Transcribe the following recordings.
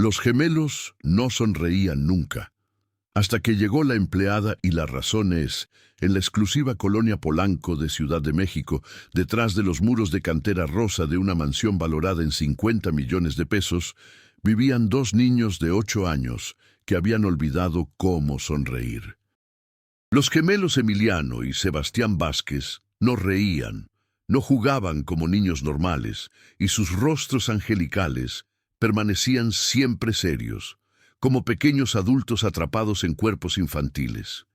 Los gemelos no sonreían nunca, hasta que llegó la empleada y la razón es, en la exclusiva colonia Polanco de Ciudad de México, detrás de los muros de cantera rosa de una mansión valorada en 50 millones de pesos, vivían dos niños de 8 años que habían olvidado cómo sonreír. Los gemelos Emiliano y Sebastián Vázquez no reían, no jugaban como niños normales, y sus rostros angelicales permanecían siempre serios, como pequeños adultos atrapados en cuerpos infantiles.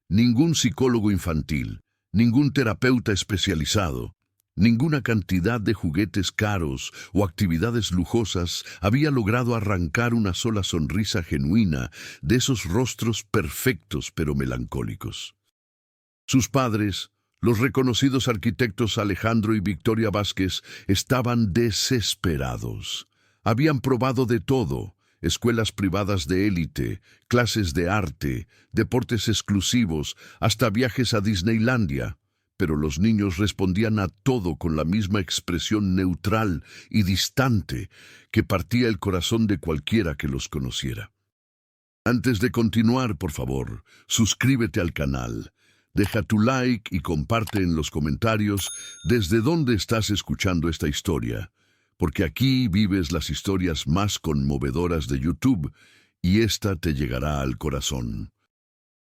Ningún psicólogo infantil, ningún terapeuta especializado, ninguna cantidad de juguetes caros o actividades lujosas había logrado arrancar una sola sonrisa genuina de esos rostros perfectos pero melancólicos. Sus padres, los reconocidos arquitectos Alejandro y Victoria Vázquez, estaban desesperados. Habían probado de todo: escuelas privadas de élite, clases de arte, deportes exclusivos, hasta viajes a Disneylandia. Pero los niños respondían a todo con la misma expresión neutral y distante que partía el corazón de cualquiera que los conociera. Antes de continuar, por favor, suscríbete al canal, deja tu like y comparte en los comentarios desde dónde estás escuchando esta historia, porque aquí vives las historias más conmovedoras de YouTube y esta te llegará al corazón.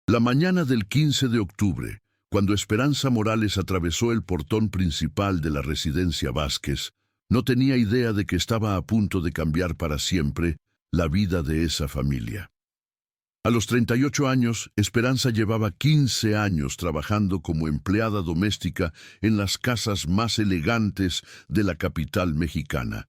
La mañana del 15 de octubre, cuando Esperanza Morales atravesó el portón principal de la residencia Vázquez, no tenía idea de que estaba a punto de cambiar para siempre la vida de esa familia. A los 38 años, Esperanza llevaba 15 años trabajando como empleada doméstica en las casas más elegantes de la capital mexicana.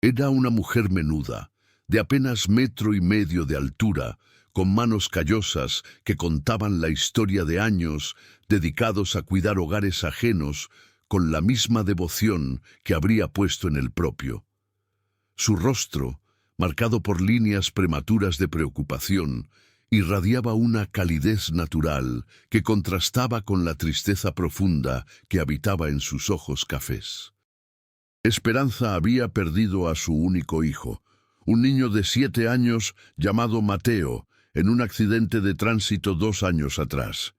Era una mujer menuda, de apenas 1,5 metros de altura, con manos callosas que contaban la historia de años dedicados a cuidar hogares ajenos con la misma devoción que habría puesto en el propio. Su rostro, marcado por líneas prematuras de preocupación, irradiaba una calidez natural que contrastaba con la tristeza profunda que habitaba en sus ojos cafés. Esperanza había perdido a su único hijo, un niño de 7 años llamado Mateo, en un accidente de tránsito 2 años atrás.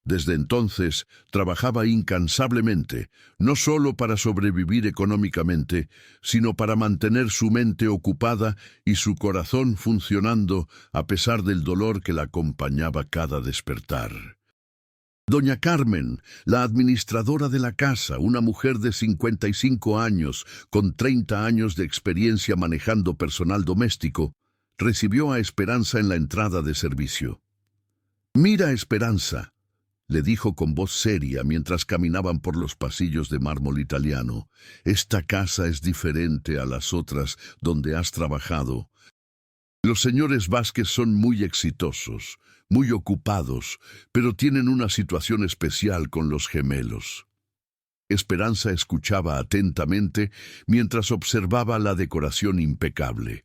Desde entonces trabajaba incansablemente, no solo para sobrevivir económicamente, sino para mantener su mente ocupada y su corazón funcionando a pesar del dolor que la acompañaba cada despertar. Doña Carmen, la administradora de la casa, una mujer de 55 años, con 30 años de experiencia manejando personal doméstico, recibió a Esperanza en la entrada de servicio. «Mira, Esperanza», le dijo con voz seria mientras caminaban por los pasillos de mármol italiano, «esta casa es diferente a las otras donde has trabajado. Los señores Vázquez son muy exitosos, muy ocupados, pero tienen una situación especial con los gemelos». Esperanza escuchaba atentamente mientras observaba la decoración impecable.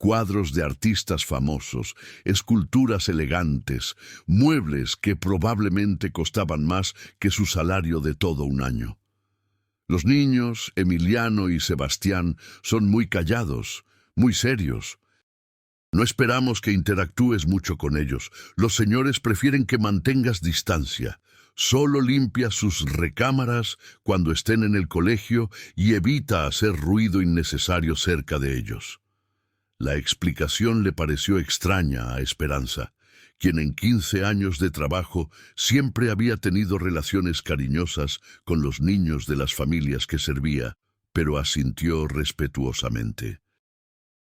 Cuadros de artistas famosos, esculturas elegantes, muebles que probablemente costaban más que su salario de todo un año. Los niños, Emiliano y Sebastián, son muy callados, muy serios. No esperamos que interactúes mucho con ellos. Los señores prefieren que mantengas distancia. Solo limpia sus recámaras cuando estén en el colegio y evita hacer ruido innecesario cerca de ellos. La explicación le pareció extraña a Esperanza, quien en 15 años de trabajo siempre había tenido relaciones cariñosas con los niños de las familias que servía, pero asintió respetuosamente.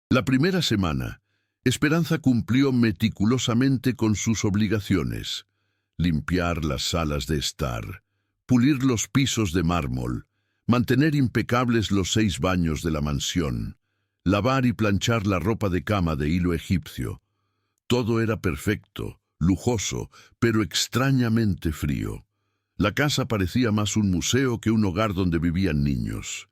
La primera semana, Esperanza cumplió meticulosamente con sus obligaciones: limpiar las salas de estar, pulir los pisos de mármol, mantener impecables los 6 baños de la mansión, lavar y planchar la ropa de cama de hilo egipcio. Todo era perfecto, lujoso, pero extrañamente frío. La casa parecía más un museo que un hogar donde vivían niños.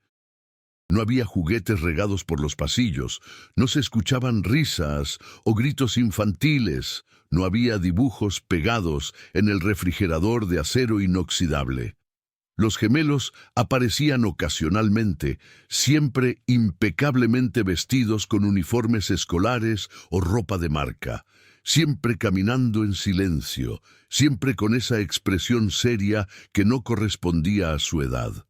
No había juguetes regados por los pasillos, no se escuchaban risas o gritos infantiles, no había dibujos pegados en el refrigerador de acero inoxidable. Los gemelos aparecían ocasionalmente, siempre impecablemente vestidos con uniformes escolares o ropa de marca, siempre caminando en silencio, siempre con esa expresión seria que no correspondía a su edad.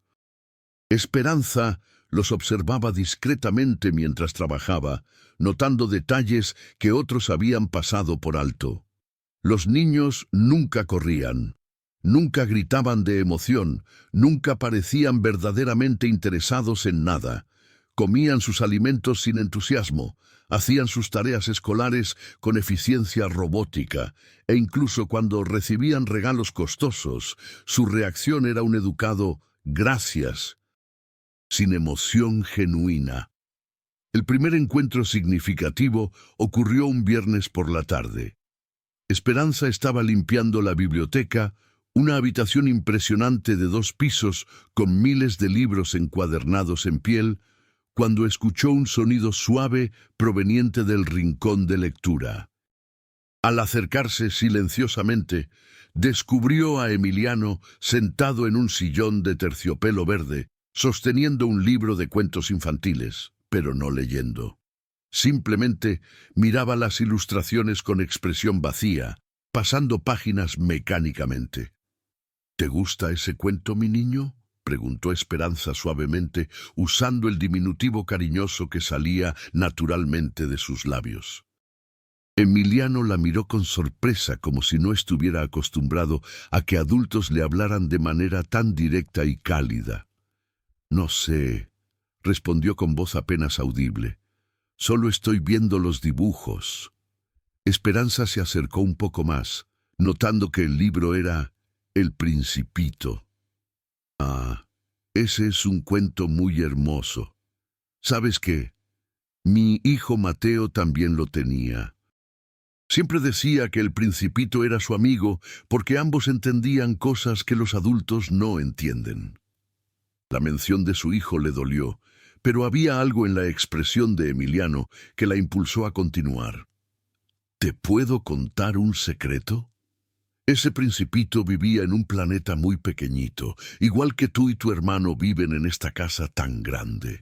Esperanza los observaba discretamente mientras trabajaba, notando detalles que otros habían pasado por alto. Los niños nunca corrían. Nunca gritaban de emoción, nunca parecían verdaderamente interesados en nada. Comían sus alimentos sin entusiasmo, hacían sus tareas escolares con eficiencia robótica, e incluso cuando recibían regalos costosos, su reacción era un educado «gracias», sin emoción genuina. El primer encuentro significativo ocurrió un viernes por la tarde. Esperanza estaba limpiando la biblioteca, una habitación impresionante de 2 pisos con miles de libros encuadernados en piel, cuando escuchó un sonido suave proveniente del rincón de lectura. Al acercarse silenciosamente, descubrió a Emiliano sentado en un sillón de terciopelo verde, sosteniendo un libro de cuentos infantiles, pero no leyendo. Simplemente miraba las ilustraciones con expresión vacía, pasando páginas mecánicamente. «¿Te gusta ese cuento, mi niño?», preguntó Esperanza suavemente, usando el diminutivo cariñoso que salía naturalmente de sus labios. Emiliano la miró con sorpresa, como si no estuviera acostumbrado a que adultos le hablaran de manera tan directa y cálida. «No sé», respondió con voz apenas audible. «Solo estoy viendo los dibujos». Esperanza se acercó un poco más, notando que el libro era El Principito. «Ah, ese es un cuento muy hermoso. ¿Sabes qué? Mi hijo Mateo también lo tenía. Siempre decía que el Principito era su amigo porque ambos entendían cosas que los adultos no entienden». La mención de su hijo le dolió, pero había algo en la expresión de Emiliano que la impulsó a continuar. «¿Te puedo contar un secreto? Ese Principito vivía en un planeta muy pequeñito, igual que tú y tu hermano viven en esta casa tan grande.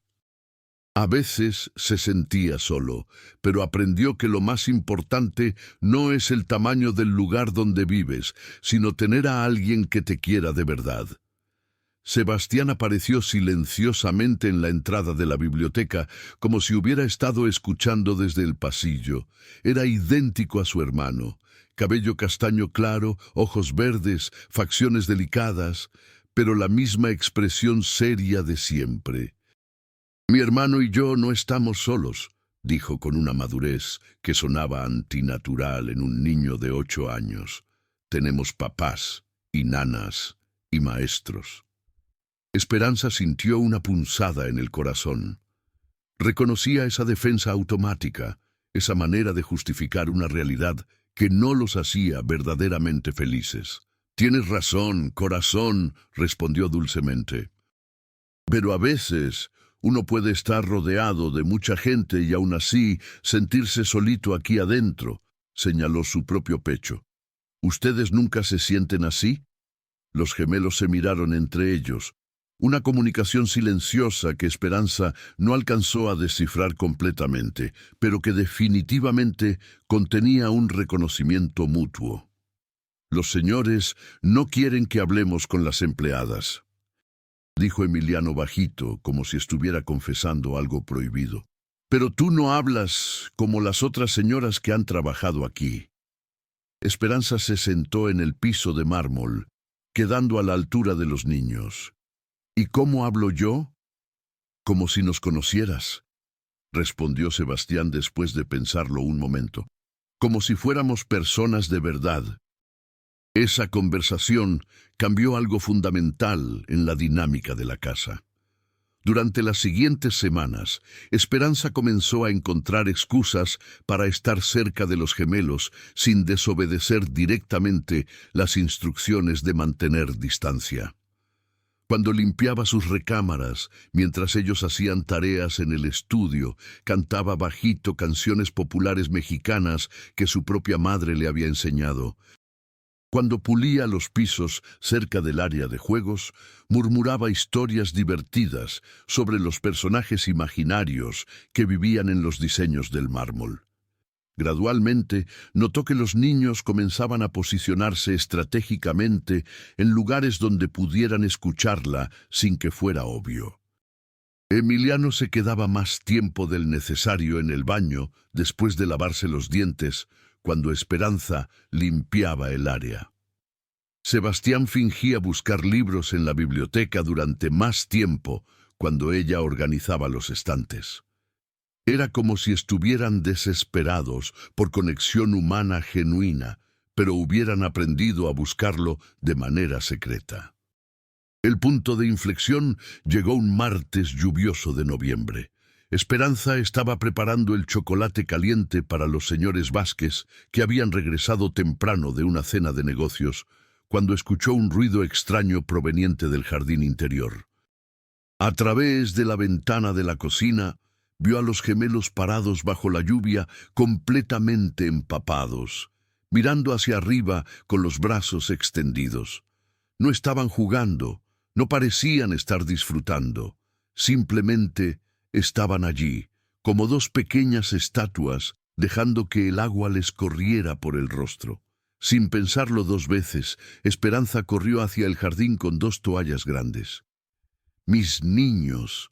A veces se sentía solo, pero aprendió que lo más importante no es el tamaño del lugar donde vives, sino tener a alguien que te quiera de verdad». Sebastián apareció silenciosamente en la entrada de la biblioteca, como si hubiera estado escuchando desde el pasillo. Era idéntico a su hermano. Cabello castaño claro, ojos verdes, facciones delicadas, pero la misma expresión seria de siempre. «Mi hermano y yo no estamos solos», dijo con una madurez que sonaba antinatural en un niño de 8 años. «Tenemos papás y nanas y maestros». Esperanza sintió una punzada en el corazón. Reconocía esa defensa automática, esa manera de justificar una realidad que no los hacía verdaderamente felices. «Tienes razón, corazón», respondió dulcemente. «Pero a veces uno puede estar rodeado de mucha gente y aún así sentirse solito aquí adentro», señaló su propio pecho. «¿Ustedes nunca se sienten así?». Los gemelos se miraron entre ellos. Una comunicación silenciosa que Esperanza no alcanzó a descifrar completamente, pero que definitivamente contenía un reconocimiento mutuo. «Los señores no quieren que hablemos con las empleadas», dijo Emiliano bajito, como si estuviera confesando algo prohibido. «Pero tú no hablas como las otras señoras que han trabajado aquí». Esperanza se sentó en el piso de mármol, quedando a la altura de los niños. «¿Y cómo hablo yo?». «Como si nos conocieras», respondió Sebastián después de pensarlo un momento. «Como si fuéramos personas de verdad». Esa conversación cambió algo fundamental en la dinámica de la casa. Durante las siguientes semanas, Esperanza comenzó a encontrar excusas para estar cerca de los gemelos sin desobedecer directamente las instrucciones de mantener distancia. Cuando limpiaba sus recámaras, mientras ellos hacían tareas en el estudio, cantaba bajito canciones populares mexicanas que su propia madre le había enseñado. Cuando pulía los pisos cerca del área de juegos, murmuraba historias divertidas sobre los personajes imaginarios que vivían en los diseños del mármol. Gradualmente, notó que los niños comenzaban a posicionarse estratégicamente en lugares donde pudieran escucharla sin que fuera obvio. Emiliano se quedaba más tiempo del necesario en el baño después de lavarse los dientes, cuando Esperanza limpiaba el área. Sebastián fingía buscar libros en la biblioteca durante más tiempo cuando ella organizaba los estantes. Era como si estuvieran desesperados por conexión humana genuina, pero hubieran aprendido a buscarlo de manera secreta. El punto de inflexión llegó un martes lluvioso de noviembre. Esperanza estaba preparando el chocolate caliente para los señores Vázquez, que habían regresado temprano de una cena de negocios, cuando escuchó un ruido extraño proveniente del jardín interior. A través de la ventana de la cocina, vio a los gemelos parados bajo la lluvia, completamente empapados, mirando hacia arriba con los brazos extendidos. No estaban jugando, no parecían estar disfrutando, simplemente estaban allí, como dos pequeñas estatuas, dejando que el agua les corriera por el rostro. Sin pensarlo dos veces, Esperanza corrió hacia el jardín con dos toallas grandes. «Mis niños,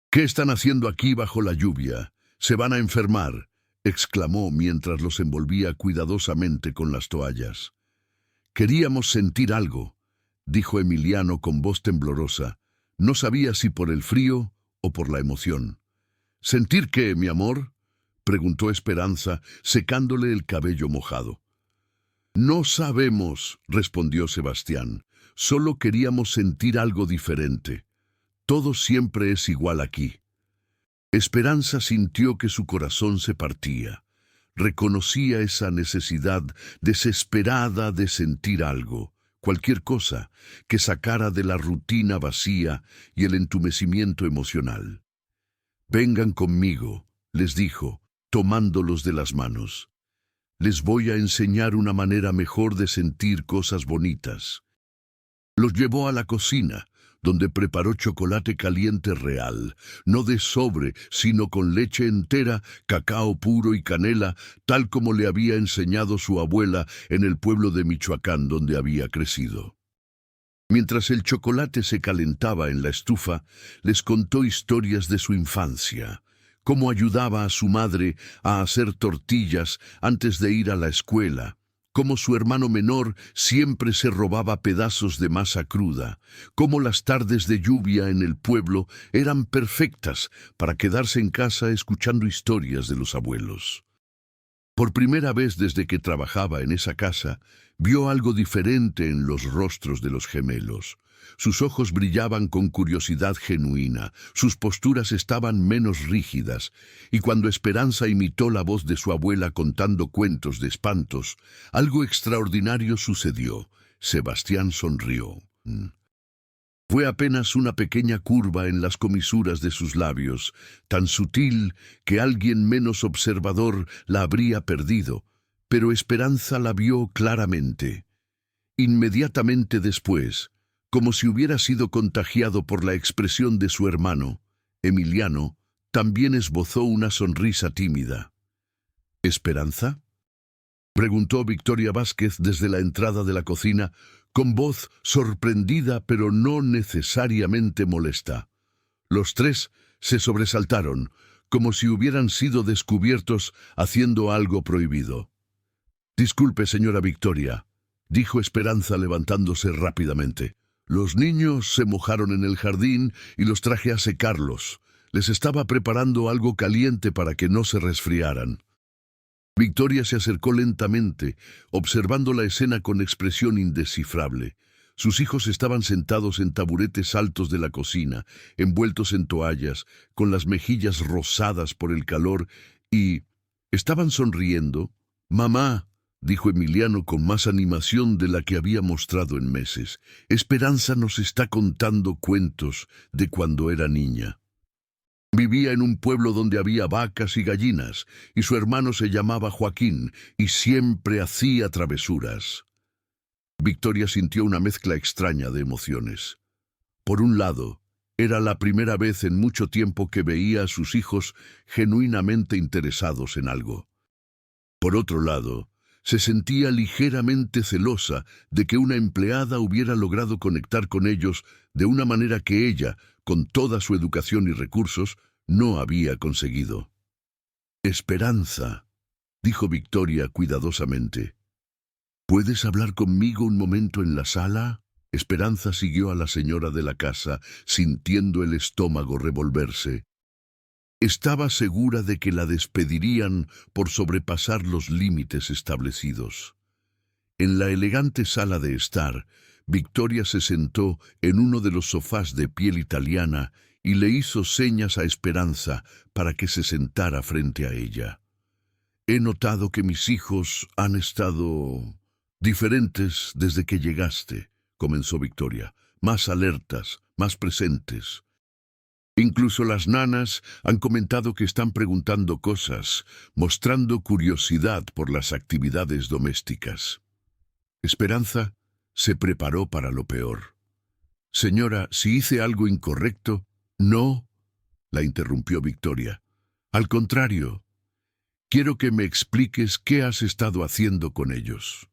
¿qué están haciendo aquí bajo la lluvia? Se van a enfermar», exclamó mientras los envolvía cuidadosamente con las toallas. «Queríamos sentir algo», dijo Emiliano con voz temblorosa. No sabía si por el frío o por la emoción. «¿Sentir qué, mi amor?», preguntó Esperanza, secándole el cabello mojado. «No sabemos», respondió Sebastián. «Solo queríamos sentir algo diferente. Todo siempre es igual aquí». Esperanza sintió que su corazón se partía. Reconocía esa necesidad desesperada de sentir algo, cualquier cosa, que sacara de la rutina vacía y el entumecimiento emocional. «Vengan conmigo», les dijo, tomándolos de las manos. «Les voy a enseñar una manera mejor de sentir cosas bonitas». Los llevó a la cocina, donde preparó chocolate caliente real, no de sobre, sino con leche entera, cacao puro y canela, tal como le había enseñado su abuela en el pueblo de Michoacán donde había crecido. Mientras el chocolate se calentaba en la estufa, les contó historias de su infancia, cómo ayudaba a su madre a hacer tortillas antes de ir a la escuela, cómo su hermano menor siempre se robaba pedazos de masa cruda, cómo las tardes de lluvia en el pueblo eran perfectas para quedarse en casa escuchando historias de los abuelos. Por primera vez desde que trabajaba en esa casa, vio algo diferente en los rostros de los gemelos. Sus ojos brillaban con curiosidad genuina, sus posturas estaban menos rígidas, y cuando Esperanza imitó la voz de su abuela contando cuentos de espantos, algo extraordinario sucedió. Sebastián sonrió. Fue apenas una pequeña curva en las comisuras de sus labios, tan sutil que alguien menos observador la habría perdido, pero Esperanza la vio claramente. Inmediatamente después, como si hubiera sido contagiado por la expresión de su hermano, Emiliano, también esbozó una sonrisa tímida. «¿Esperanza?», preguntó Victoria Vázquez desde la entrada de la cocina, con voz sorprendida pero no necesariamente molesta. Los tres se sobresaltaron, como si hubieran sido descubiertos haciendo algo prohibido. «Disculpe, señora Victoria», dijo Esperanza levantándose rápidamente. «Los niños se mojaron en el jardín y los traje a secarlos. Les estaba preparando algo caliente para que no se resfriaran». Victoria se acercó lentamente, observando la escena con expresión indescifrable. Sus hijos estaban sentados en taburetes altos de la cocina, envueltos en toallas, con las mejillas rosadas por el calor, y estaban sonriendo. «Mamá», dijo Emiliano con más animación de la que había mostrado en meses, «Esperanza nos está contando cuentos de cuando era niña. Vivía en un pueblo donde había vacas y gallinas, y su hermano se llamaba Joaquín, y siempre hacía travesuras». Victoria sintió una mezcla extraña de emociones. Por un lado, era la primera vez en mucho tiempo que veía a sus hijos genuinamente interesados en algo. Por otro lado, se sentía ligeramente celosa de que una empleada hubiera logrado conectar con ellos de una manera que ella, con toda su educación y recursos, no había conseguido. «Esperanza», dijo Victoria cuidadosamente. «¿Puedes hablar conmigo un momento en la sala?» Esperanza siguió a la señora de la casa, sintiendo el estómago revolverse. Estaba segura de que la despedirían por sobrepasar los límites establecidos. En la elegante sala de estar, Victoria se sentó en uno de los sofás de piel italiana y le hizo señas a Esperanza para que se sentara frente a ella. «He notado que mis hijos han estado diferentes desde que llegaste», comenzó Victoria, «más alertas, más presentes. Incluso las nanas han comentado que están preguntando cosas, mostrando curiosidad por las actividades domésticas». Esperanza se preparó para lo peor. «Señora, si hice algo incorrecto». «No», la interrumpió Victoria. «Al contrario, quiero que me expliques qué has estado haciendo con ellos».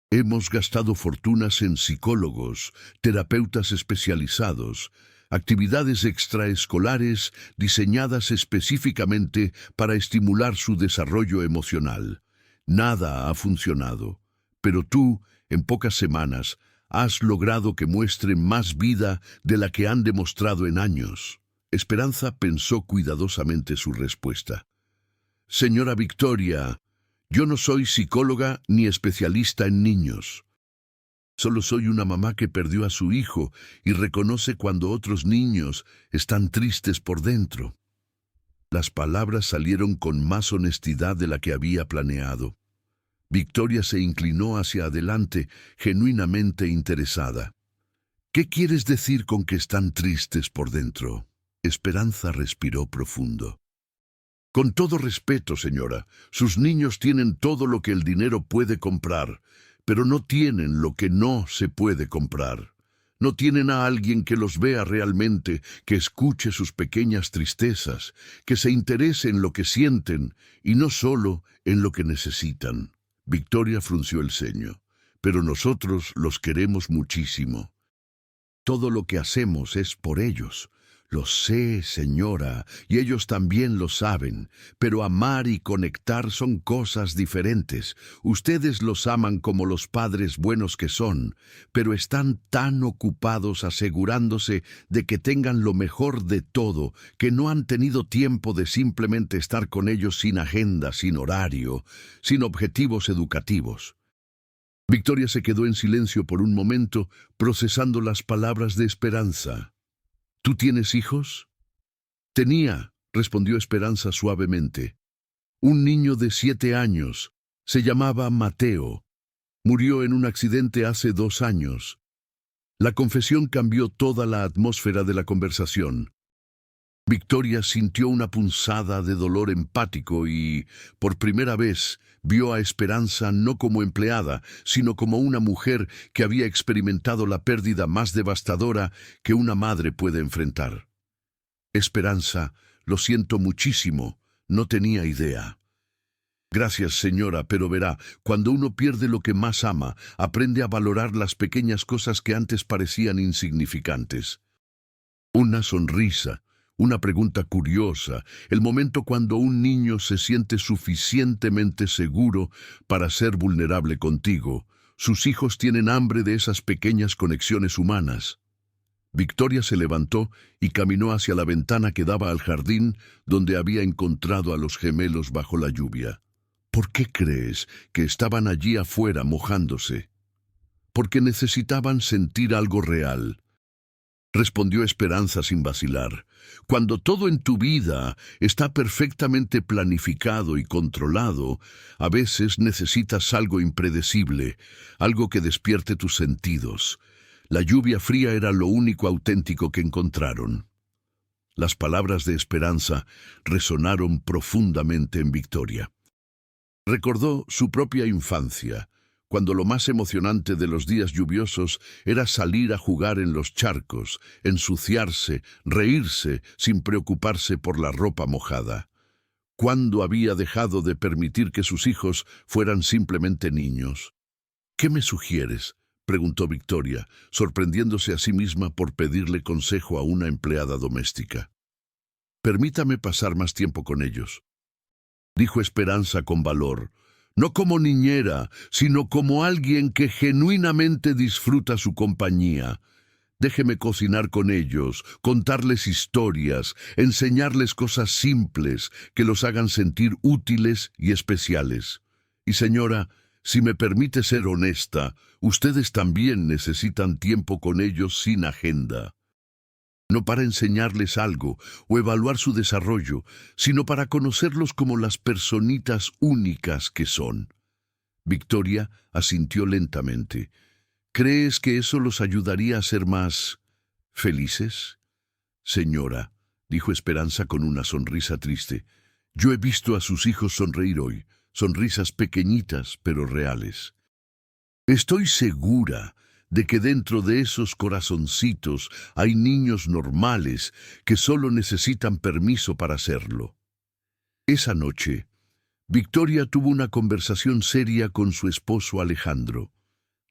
«Hemos gastado fortunas en psicólogos, terapeutas especializados, actividades extraescolares diseñadas específicamente para estimular su desarrollo emocional. Nada ha funcionado, pero tú, en pocas semanas, has logrado que muestren más vida de la que han demostrado en años». Esperanza pensó cuidadosamente su respuesta. «Señora Victoria, yo no soy psicóloga ni especialista en niños. Solo soy una mamá que perdió a su hijo y reconoce cuando otros niños están tristes por dentro». Las palabras salieron con más honestidad de la que había planeado. Victoria se inclinó hacia adelante, genuinamente interesada. «¿Qué quieres decir con que están tristes por dentro?» Esperanza respiró profundo. «Con todo respeto, señora, sus niños tienen todo lo que el dinero puede comprar, pero no tienen lo que no se puede comprar. No tienen a alguien que los vea realmente, que escuche sus pequeñas tristezas, que se interese en lo que sienten y no solo en lo que necesitan». Victoria frunció el ceño. «Pero nosotros los queremos muchísimo. Todo lo que hacemos es por ellos». «Lo sé, señora, y ellos también lo saben, pero amar y conectar son cosas diferentes. Ustedes los aman como los padres buenos que son, pero están tan ocupados asegurándose de que tengan lo mejor de todo, que no han tenido tiempo de simplemente estar con ellos sin agenda, sin horario, sin objetivos educativos». Victoria se quedó en silencio por un momento, procesando las palabras de Esperanza. «¿Tú tienes hijos?» «Tenía», respondió Esperanza suavemente. «Un niño de 7 años. Se llamaba Mateo. Murió en un accidente hace 2 años». La confesión cambió toda la atmósfera de la conversación. Victoria sintió una punzada de dolor empático y, por primera vez, vio a Esperanza no como empleada, sino como una mujer que había experimentado la pérdida más devastadora que una madre puede enfrentar. «Esperanza, lo siento muchísimo, no tenía idea». «Gracias, señora, pero verá, cuando uno pierde lo que más ama, aprende a valorar las pequeñas cosas que antes parecían insignificantes». Una sonrisa, una pregunta curiosa, el momento cuando un niño se siente suficientemente seguro para ser vulnerable contigo. Sus hijos tienen hambre de esas pequeñas conexiones humanas. Victoria se levantó y caminó hacia la ventana que daba al jardín donde había encontrado a los gemelos bajo la lluvia. «¿Por qué crees que estaban allí afuera mojándose?» «Porque necesitaban sentir algo real», respondió Esperanza sin vacilar. «Cuando todo en tu vida está perfectamente planificado y controlado, a veces necesitas algo impredecible, algo que despierte tus sentidos. La lluvia fría era lo único auténtico que encontraron». Las palabras de Esperanza resonaron profundamente en Victoria. Recordó su propia infancia, cuando lo más emocionante de los días lluviosos era salir a jugar en los charcos, ensuciarse, reírse, sin preocuparse por la ropa mojada. ¿Cuándo había dejado de permitir que sus hijos fueran simplemente niños? ¿Qué me sugieres?, preguntó Victoria, sorprendiéndose a sí misma por pedirle consejo a una empleada doméstica. Permítame pasar más tiempo con ellos, dijo Esperanza con valor, no como niñera, sino como alguien que genuinamente disfruta su compañía. Déjeme cocinar con ellos, contarles historias, enseñarles cosas simples que los hagan sentir útiles y especiales. Y señora, si me permite ser honesta, ustedes también necesitan tiempo con ellos sin agenda. No para enseñarles algo o evaluar su desarrollo, sino para conocerlos como las personitas únicas que son. Victoria asintió lentamente. ¿Crees que eso los ayudaría a ser más felices? Señora, dijo Esperanza con una sonrisa triste, yo he visto a sus hijos sonreír hoy, sonrisas pequeñitas pero reales. Estoy segura de que dentro de esos corazoncitos hay niños normales que solo necesitan permiso para hacerlo. Esa noche, Victoria tuvo una conversación seria con su esposo Alejandro.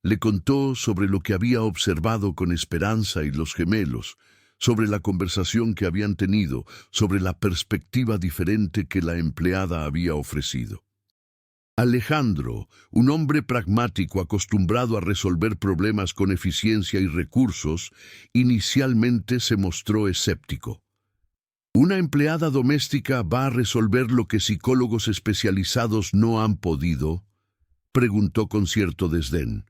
Le contó sobre lo que había observado con Esperanza y los gemelos, sobre la conversación que habían tenido, sobre la perspectiva diferente que la empleada había ofrecido. Alejandro, un hombre pragmático acostumbrado a resolver problemas con eficiencia y recursos, inicialmente se mostró escéptico. ¿Una empleada doméstica va a resolver lo que psicólogos especializados no han podido?, preguntó con cierto desdén.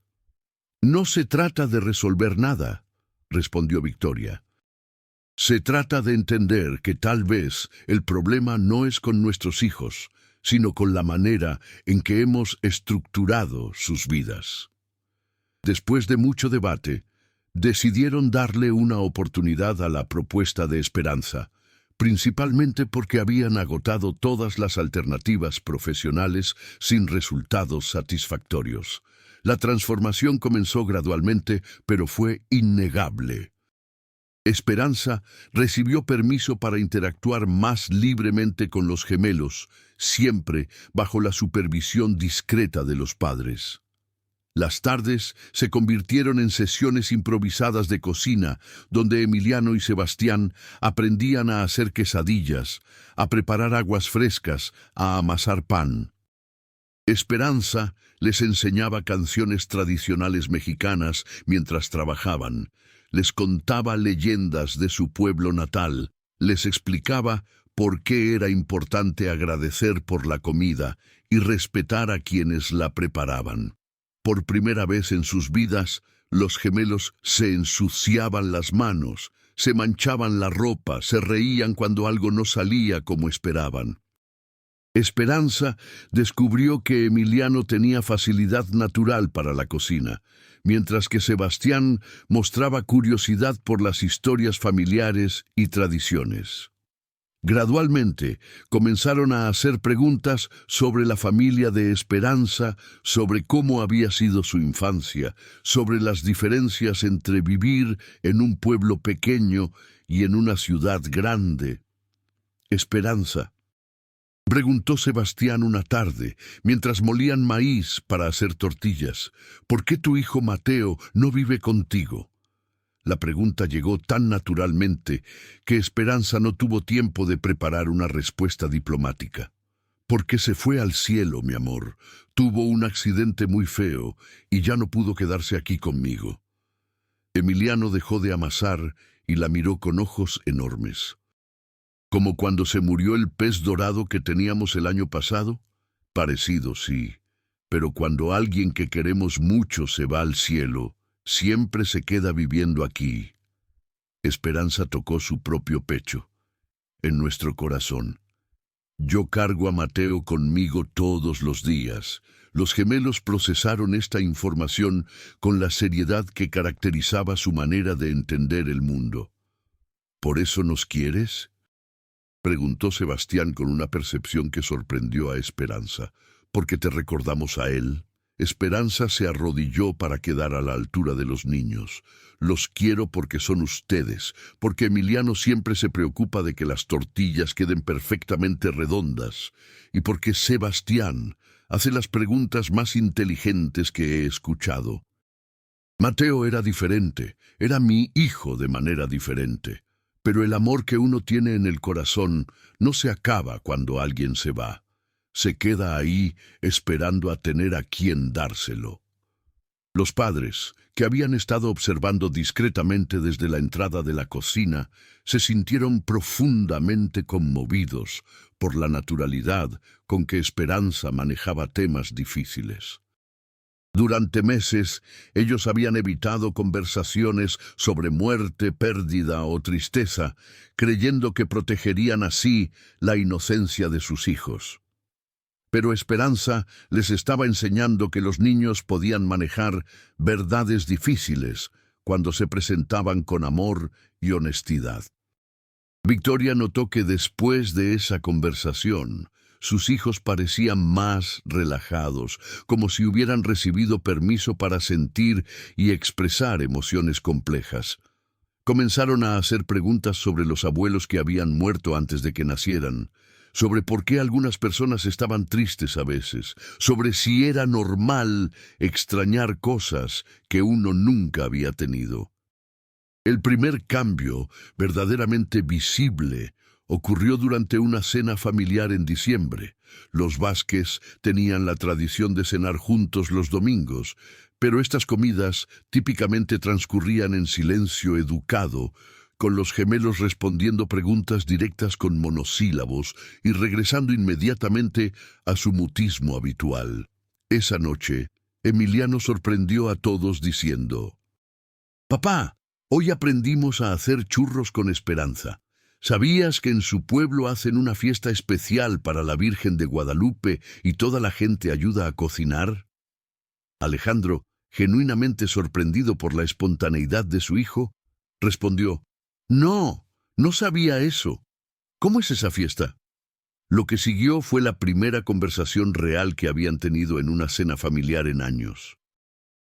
No se trata de resolver nada, respondió Victoria. Se trata de entender que tal vez el problema no es con nuestros hijos, sino con la manera en que hemos estructurado sus vidas. Después de mucho debate, decidieron darle una oportunidad a la propuesta de Esperanza, principalmente porque habían agotado todas las alternativas profesionales sin resultados satisfactorios. La transformación comenzó gradualmente, pero fue innegable. Esperanza recibió permiso para interactuar más libremente con los gemelos, siempre bajo la supervisión discreta de los padres. Las tardes se convirtieron en sesiones improvisadas de cocina, donde Emiliano y Sebastián aprendían a hacer quesadillas, a preparar aguas frescas, a amasar pan. Esperanza les enseñaba canciones tradicionales mexicanas mientras trabajaban, les contaba leyendas de su pueblo natal, les explicaba por qué era importante agradecer por la comida y respetar a quienes la preparaban. Por primera vez en sus vidas, los gemelos se ensuciaban las manos, se manchaban la ropa, se reían cuando algo no salía como esperaban. Esperanza descubrió que Emiliano tenía facilidad natural para la cocina, mientras que Sebastián mostraba curiosidad por las historias familiares y tradiciones. Gradualmente comenzaron a hacer preguntas sobre la familia de Esperanza, sobre cómo había sido su infancia, sobre las diferencias entre vivir en un pueblo pequeño y en una ciudad grande. Esperanza, preguntó Sebastián una tarde, mientras molían maíz para hacer tortillas, ¿por qué tu hijo Mateo no vive contigo? La pregunta llegó tan naturalmente que Esperanza no tuvo tiempo de preparar una respuesta diplomática. Porque se fue al cielo, mi amor. Tuvo un accidente muy feo y ya no pudo quedarse aquí conmigo. Emiliano dejó de amasar y la miró con ojos enormes. ¿Como cuando se murió el pez dorado que teníamos el año pasado? Parecido, sí. Pero cuando alguien que queremos mucho se va al cielo, siempre se queda viviendo aquí. Esperanza tocó su propio pecho, en nuestro corazón. Yo cargo a Mateo conmigo todos los días. Los gemelos procesaron esta información con la seriedad que caracterizaba su manera de entender el mundo. ¿Por eso nos quieres?, preguntó Sebastián con una percepción que sorprendió a Esperanza. ¿Porque te recordamos a él? Esperanza se arrodilló para quedar a la altura de los niños. Los quiero porque son ustedes, porque Emiliano siempre se preocupa de que las tortillas queden perfectamente redondas, y porque Sebastián hace las preguntas más inteligentes que he escuchado. Mateo era diferente, era mi hijo de manera diferente, pero el amor que uno tiene en el corazón no se acaba cuando alguien se va. Se queda ahí esperando a tener a quien dárselo. Los padres, que habían estado observando discretamente desde la entrada de la cocina, se sintieron profundamente conmovidos por la naturalidad con que Esperanza manejaba temas difíciles. Durante meses, ellos habían evitado conversaciones sobre muerte, pérdida o tristeza, creyendo que protegerían así la inocencia de sus hijos. Pero Esperanza les estaba enseñando que los niños podían manejar verdades difíciles cuando se presentaban con amor y honestidad. Victoria notó que después de esa conversación, sus hijos parecían más relajados, como si hubieran recibido permiso para sentir y expresar emociones complejas. Comenzaron a hacer preguntas sobre los abuelos que habían muerto antes de que nacieran, sobre por qué algunas personas estaban tristes a veces, sobre si era normal extrañar cosas que uno nunca había tenido. El primer cambio, verdaderamente visible, ocurrió durante una cena familiar en diciembre. Los Vázquez tenían la tradición de cenar juntos los domingos, pero estas comidas típicamente transcurrían en silencio educado, con los gemelos respondiendo preguntas directas con monosílabos y regresando inmediatamente a su mutismo habitual. Esa noche, Emiliano sorprendió a todos diciendo: «Papá, hoy aprendimos a hacer churros con Esperanza. ¿Sabías que en su pueblo hacen una fiesta especial para la Virgen de Guadalupe y toda la gente ayuda a cocinar?» Alejandro, genuinamente sorprendido por la espontaneidad de su hijo, respondió: «No, no sabía eso. ¿Cómo es esa fiesta?». Lo que siguió fue la primera conversación real que habían tenido en una cena familiar en años.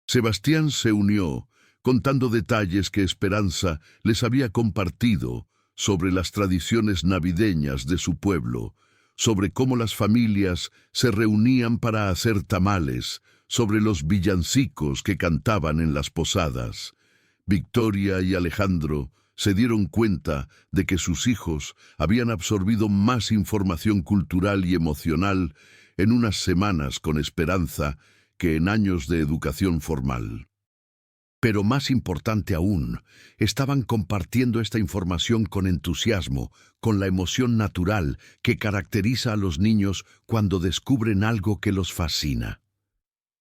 Sebastián se unió, contando detalles que Esperanza les había compartido sobre las tradiciones navideñas de su pueblo, sobre cómo las familias se reunían para hacer tamales, sobre los villancicos que cantaban en las posadas. Victoria y Alejandro se dieron cuenta de que sus hijos habían absorbido más información cultural y emocional en unas semanas con Esperanza que en años de educación formal. Pero más importante aún, estaban compartiendo esta información con entusiasmo, con la emoción natural que caracteriza a los niños cuando descubren algo que los fascina.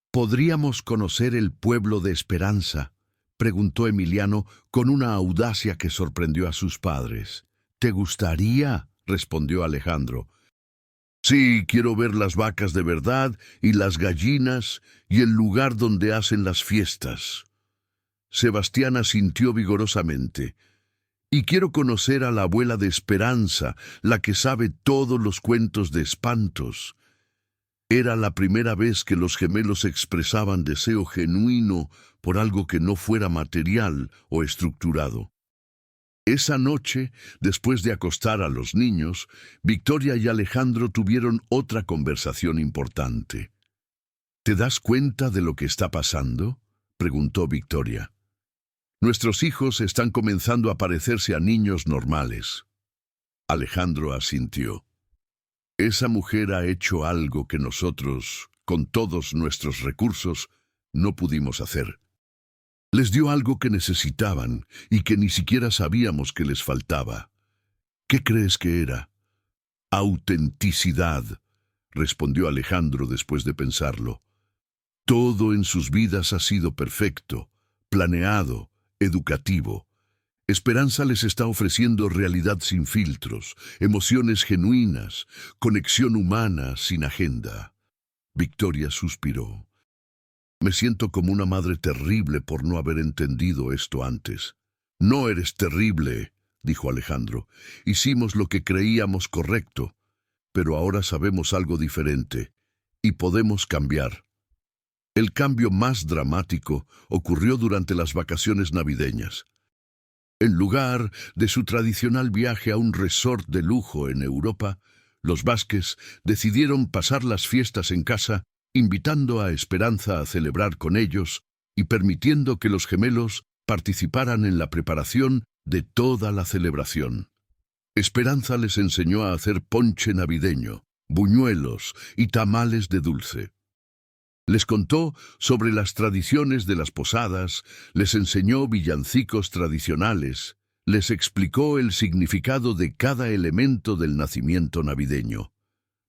«¿Podríamos conocer el pueblo de Esperanza?», preguntó Emiliano con una audacia que sorprendió a sus padres. «¿Te gustaría?», respondió Alejandro. «Sí, quiero ver las vacas de verdad y las gallinas y el lugar donde hacen las fiestas». Sebastián asintió vigorosamente. «Y quiero conocer a la abuela de Esperanza, la que sabe todos los cuentos de espantos». Era la primera vez que los gemelos expresaban deseo genuino por algo que no fuera material o estructurado. Esa noche, después de acostar a los niños, Victoria y Alejandro tuvieron otra conversación importante. «¿Te das cuenta de lo que está pasando?», preguntó Victoria. «Nuestros hijos están comenzando a parecerse a niños normales». Alejandro asintió. «Esa mujer ha hecho algo que nosotros, con todos nuestros recursos, no pudimos hacer. Les dio algo que necesitaban y que ni siquiera sabíamos que les faltaba». «¿Qué crees que era?». «Autenticidad», respondió Alejandro después de pensarlo. «Todo en sus vidas ha sido perfecto, planeado, educativo. Esperanza les está ofreciendo realidad sin filtros, emociones genuinas, conexión humana sin agenda». Victoria suspiró. «Me siento como una madre terrible por no haber entendido esto antes». «No eres terrible», dijo Alejandro. «Hicimos lo que creíamos correcto, pero ahora sabemos algo diferente y podemos cambiar». El cambio más dramático ocurrió durante las vacaciones navideñas. En lugar de su tradicional viaje a un resort de lujo en Europa, los Vázquez decidieron pasar las fiestas en casa, invitando a Esperanza a celebrar con ellos y permitiendo que los gemelos participaran en la preparación de toda la celebración. Esperanza les enseñó a hacer ponche navideño, buñuelos y tamales de dulce. Les contó sobre las tradiciones de las posadas, les enseñó villancicos tradicionales, les explicó el significado de cada elemento del nacimiento navideño.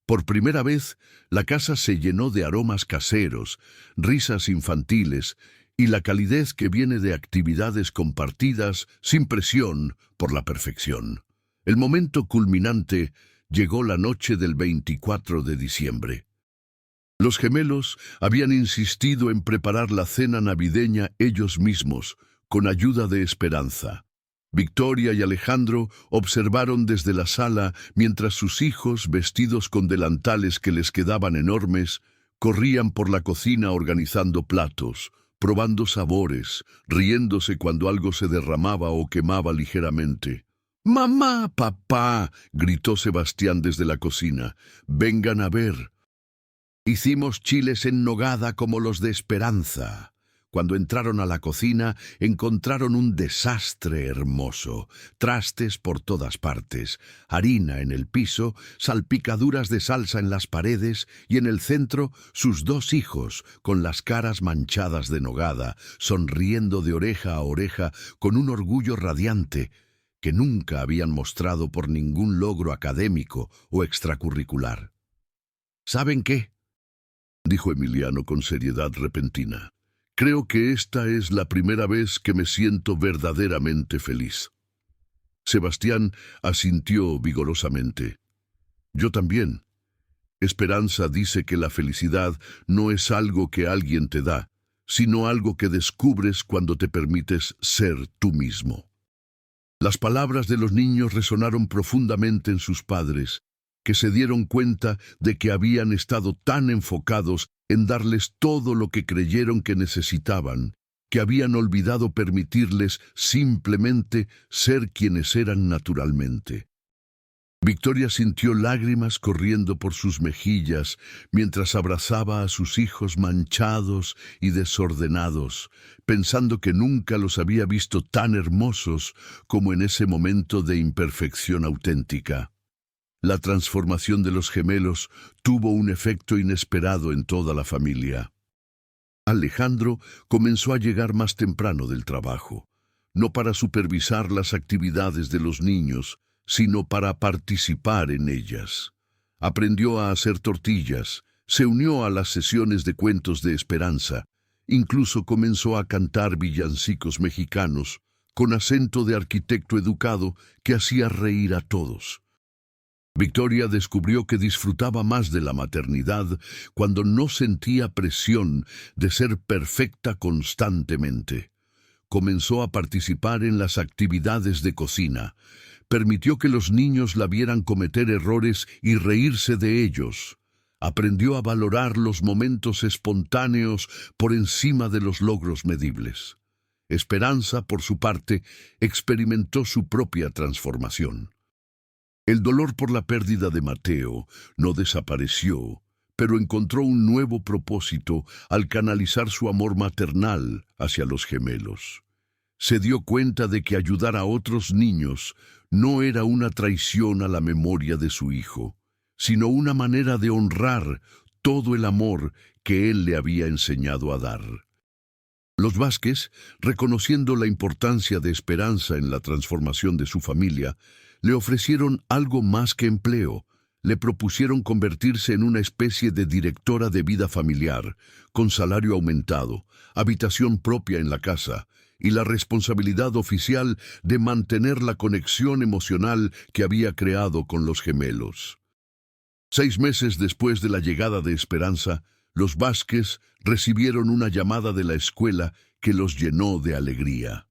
Por primera vez, la casa se llenó de aromas caseros, risas infantiles y la calidez que viene de actividades compartidas sin presión por la perfección. El momento culminante llegó la noche del 24 de diciembre. Los gemelos habían insistido en preparar la cena navideña ellos mismos, con ayuda de Esperanza. Victoria y Alejandro observaron desde la sala mientras sus hijos, vestidos con delantales que les quedaban enormes, corrían por la cocina organizando platos, probando sabores, riéndose cuando algo se derramaba o quemaba ligeramente. «¡Mamá, papá!», gritó Sebastián desde la cocina. «Vengan a ver. Hicimos chiles en nogada como los de Esperanza». Cuando entraron a la cocina, encontraron un desastre hermoso. Trastes por todas partes, harina en el piso, salpicaduras de salsa en las paredes y en el centro sus dos hijos, con las caras manchadas de nogada, sonriendo de oreja a oreja con un orgullo radiante que nunca habían mostrado por ningún logro académico o extracurricular. «¿Saben qué?», dijo Emiliano con seriedad repentina. «Creo que esta es la primera vez que me siento verdaderamente feliz». Sebastián asintió vigorosamente. «Yo también. Esperanza dice que la felicidad no es algo que alguien te da, sino algo que descubres cuando te permites ser tú mismo». Las palabras de los niños resonaron profundamente en sus padres, que se dieron cuenta de que habían estado tan enfocados en darles todo lo que creyeron que necesitaban, que habían olvidado permitirles simplemente ser quienes eran naturalmente. Victoria sintió lágrimas corriendo por sus mejillas mientras abrazaba a sus hijos manchados y desordenados, pensando que nunca los había visto tan hermosos como en ese momento de imperfección auténtica. La transformación de los gemelos tuvo un efecto inesperado en toda la familia. Alejandro comenzó a llegar más temprano del trabajo, no para supervisar las actividades de los niños, sino para participar en ellas. Aprendió a hacer tortillas, se unió a las sesiones de cuentos de Esperanza, incluso comenzó a cantar villancicos mexicanos, con acento de arquitecto educado que hacía reír a todos. Victoria descubrió que disfrutaba más de la maternidad cuando no sentía presión de ser perfecta constantemente. Comenzó a participar en las actividades de cocina, permitió que los niños la vieran cometer errores y reírse de ellos. Aprendió a valorar los momentos espontáneos por encima de los logros medibles. Esperanza, por su parte, experimentó su propia transformación. El dolor por la pérdida de Mateo no desapareció, pero encontró un nuevo propósito al canalizar su amor maternal hacia los gemelos. Se dio cuenta de que ayudar a otros niños no era una traición a la memoria de su hijo, sino una manera de honrar todo el amor que él le había enseñado a dar. Los Vázquez, reconociendo la importancia de Esperanza en la transformación de su familia, le ofrecieron algo más que empleo. Le propusieron convertirse en una especie de directora de vida familiar, con salario aumentado, habitación propia en la casa y la responsabilidad oficial de mantener la conexión emocional que había creado con los gemelos. 6 meses después de la llegada de Esperanza, los Vázquez recibieron una llamada de la escuela que los llenó de alegría.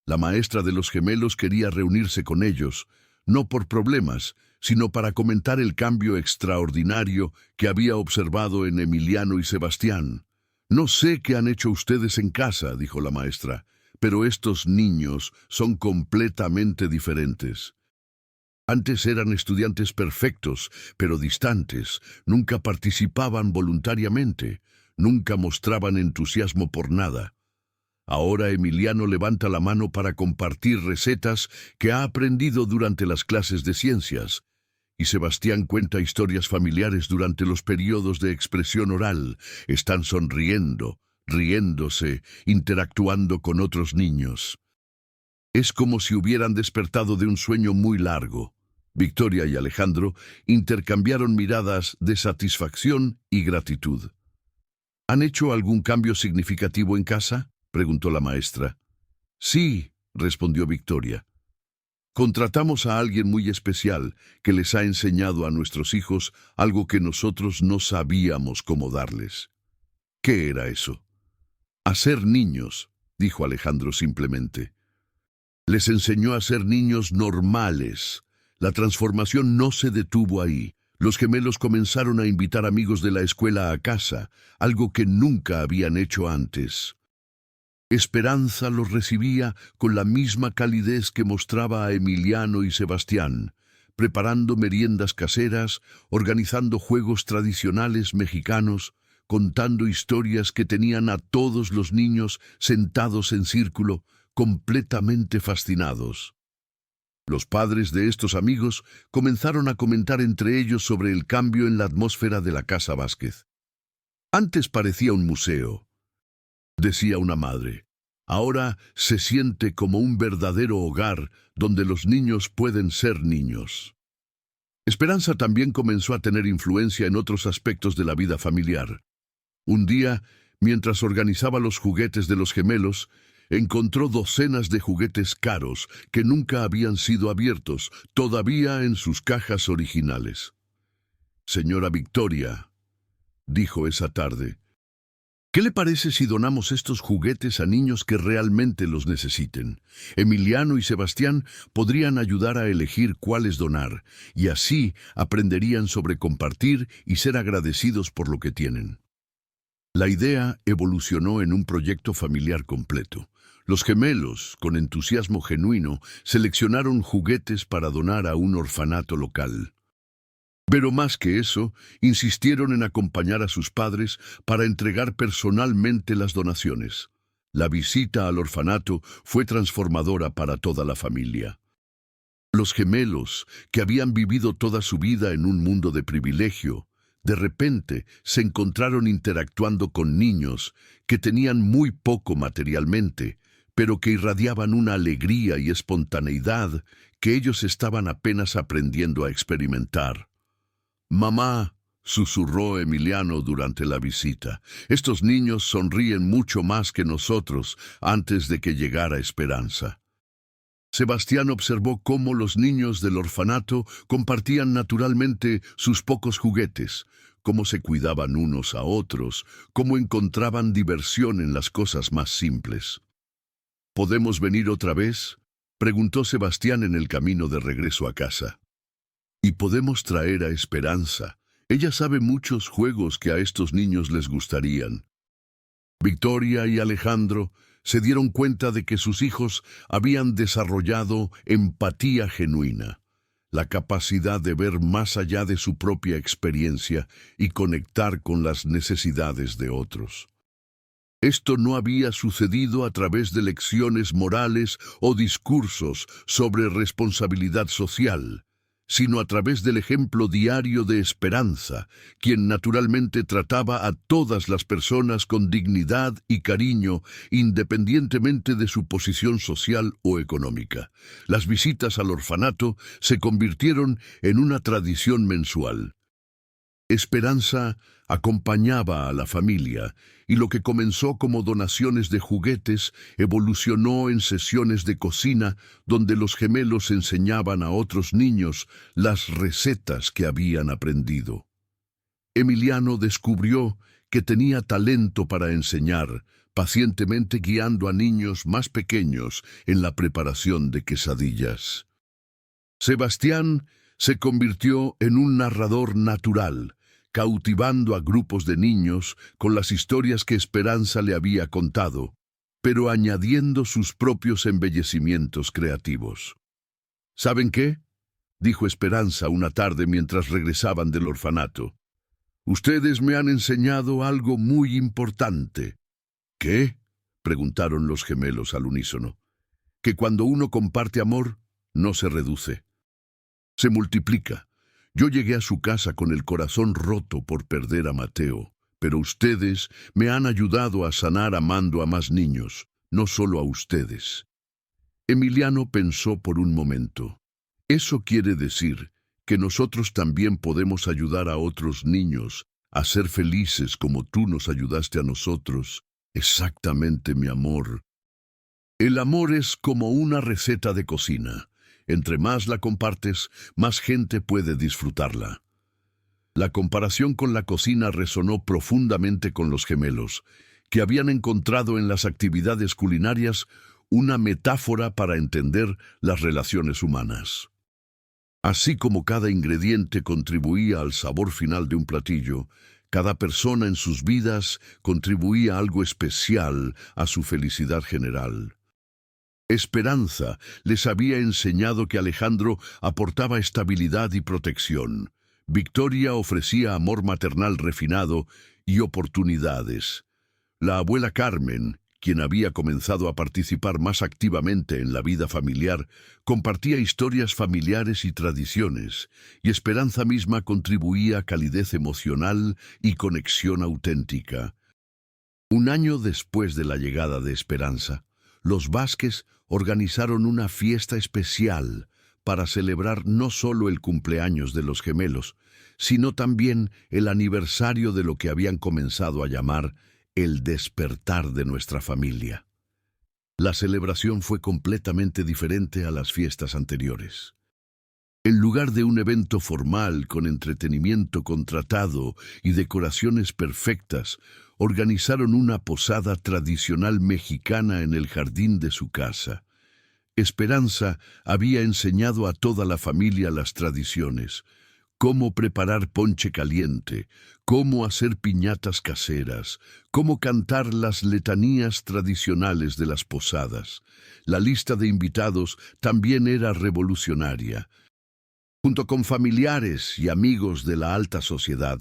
La maestra de los gemelos quería reunirse con ellos, no por problemas, sino para comentar el cambio extraordinario que había observado en Emiliano y Sebastián. No sé qué han hecho ustedes en casa, dijo la maestra, pero estos niños son completamente diferentes. Antes eran estudiantes perfectos, pero distantes, nunca participaban voluntariamente, nunca mostraban entusiasmo por nada. Ahora Emiliano levanta la mano para compartir recetas que ha aprendido durante las clases de ciencias, y Sebastián cuenta historias familiares durante los periodos de expresión oral. Están sonriendo, riéndose, interactuando con otros niños. Es como si hubieran despertado de un sueño muy largo. Victoria y Alejandro intercambiaron miradas de satisfacción y gratitud. ¿Han hecho algún cambio significativo en casa?, preguntó la maestra. Sí, respondió Victoria. Contratamos a alguien muy especial que les ha enseñado a nuestros hijos algo que nosotros no sabíamos cómo darles. ¿Qué era eso? A ser niños, dijo Alejandro simplemente. Les enseñó a ser niños normales. La transformación no se detuvo ahí. Los gemelos comenzaron a invitar amigos de la escuela a casa, algo que nunca habían hecho antes. Esperanza los recibía con la misma calidez que mostraba a Emiliano y Sebastián, preparando meriendas caseras, organizando juegos tradicionales mexicanos, contando historias que tenían a todos los niños sentados en círculo, completamente fascinados. Los padres de estos amigos comenzaron a comentar entre ellos sobre el cambio en la atmósfera de la Casa Vázquez. Antes parecía un museo, decía una madre. Ahora se siente como un verdadero hogar donde los niños pueden ser niños. Esperanza también comenzó a tener influencia en otros aspectos de la vida familiar. Un día, mientras organizaba los juguetes de los gemelos, encontró docenas de juguetes caros que nunca habían sido abiertos, todavía en sus cajas originales. Señora Victoria, dijo esa tarde, ¿qué le parece si donamos estos juguetes a niños que realmente los necesiten? Emiliano y Sebastián podrían ayudar a elegir cuáles donar, y así aprenderían sobre compartir y ser agradecidos por lo que tienen. La idea evolucionó en un proyecto familiar completo. Los gemelos, con entusiasmo genuino, seleccionaron juguetes para donar a un orfanato local. Pero más que eso, insistieron en acompañar a sus padres para entregar personalmente las donaciones. La visita al orfanato fue transformadora para toda la familia. Los gemelos, que habían vivido toda su vida en un mundo de privilegio, de repente se encontraron interactuando con niños que tenían muy poco materialmente, pero que irradiaban una alegría y espontaneidad que ellos estaban apenas aprendiendo a experimentar. «Mamá», susurró Emiliano durante la visita, «estos niños sonríen mucho más que nosotros antes de que llegara Esperanza». Sebastián observó cómo los niños del orfanato compartían naturalmente sus pocos juguetes, cómo se cuidaban unos a otros, cómo encontraban diversión en las cosas más simples. «¿Podemos venir otra vez?», preguntó Sebastián en el camino de regreso a casa. «Y podemos traer a Esperanza. Ella sabe muchos juegos que a estos niños les gustarían». Victoria y Alejandro se dieron cuenta de que sus hijos habían desarrollado empatía genuina, la capacidad de ver más allá de su propia experiencia y conectar con las necesidades de otros. Esto no había sucedido a través de lecciones morales o discursos sobre responsabilidad social, sino a través del ejemplo diario de Esperanza, quien naturalmente trataba a todas las personas con dignidad y cariño, independientemente de su posición social o económica. Las visitas al orfanato se convirtieron en una tradición mensual. Esperanza acompañaba a la familia, y lo que comenzó como donaciones de juguetes evolucionó en sesiones de cocina donde los gemelos enseñaban a otros niños las recetas que habían aprendido. Emiliano descubrió que tenía talento para enseñar, pacientemente guiando a niños más pequeños en la preparación de quesadillas. Sebastián se convirtió en un narrador natural, cautivando a grupos de niños con las historias que Esperanza le había contado, pero añadiendo sus propios embellecimientos creativos. ¿Saben qué?, dijo Esperanza una tarde mientras regresaban del orfanato. Ustedes me han enseñado algo muy importante. ¿Qué?, preguntaron los gemelos al unísono. Que cuando uno comparte amor, no se reduce. Se multiplica. Yo llegué a su casa con el corazón roto por perder a Mateo, pero ustedes me han ayudado a sanar amando a más niños, no solo a ustedes. Emiliano pensó por un momento. Eso quiere decir que nosotros también podemos ayudar a otros niños a ser felices como tú nos ayudaste a nosotros. Exactamente, mi amor. El amor es como una receta de cocina. Entre más la compartes, más gente puede disfrutarla. La comparación con la cocina resonó profundamente con los gemelos, que habían encontrado en las actividades culinarias una metáfora para entender las relaciones humanas. Así como cada ingrediente contribuía al sabor final de un platillo, cada persona en sus vidas contribuía algo especial a su felicidad general. Esperanza les había enseñado que Alejandro aportaba estabilidad y protección. Victoria ofrecía amor maternal refinado y oportunidades. La abuela Carmen, quien había comenzado a participar más activamente en la vida familiar, compartía historias familiares y tradiciones, y Esperanza misma contribuía a calidez emocional y conexión auténtica. Un año después de la llegada de Esperanza, los Vázquez organizaron una fiesta especial para celebrar no solo el cumpleaños de los gemelos, sino también el aniversario de lo que habían comenzado a llamar el despertar de nuestra familia. La celebración fue completamente diferente a las fiestas anteriores. En lugar de un evento formal con entretenimiento contratado y decoraciones perfectas, organizaron una posada tradicional mexicana en el jardín de su casa. Esperanza había enseñado a toda la familia las tradiciones: cómo preparar ponche caliente, cómo hacer piñatas caseras, cómo cantar las letanías tradicionales de las posadas. La lista de invitados también era revolucionaria. Junto con familiares y amigos de la alta sociedad,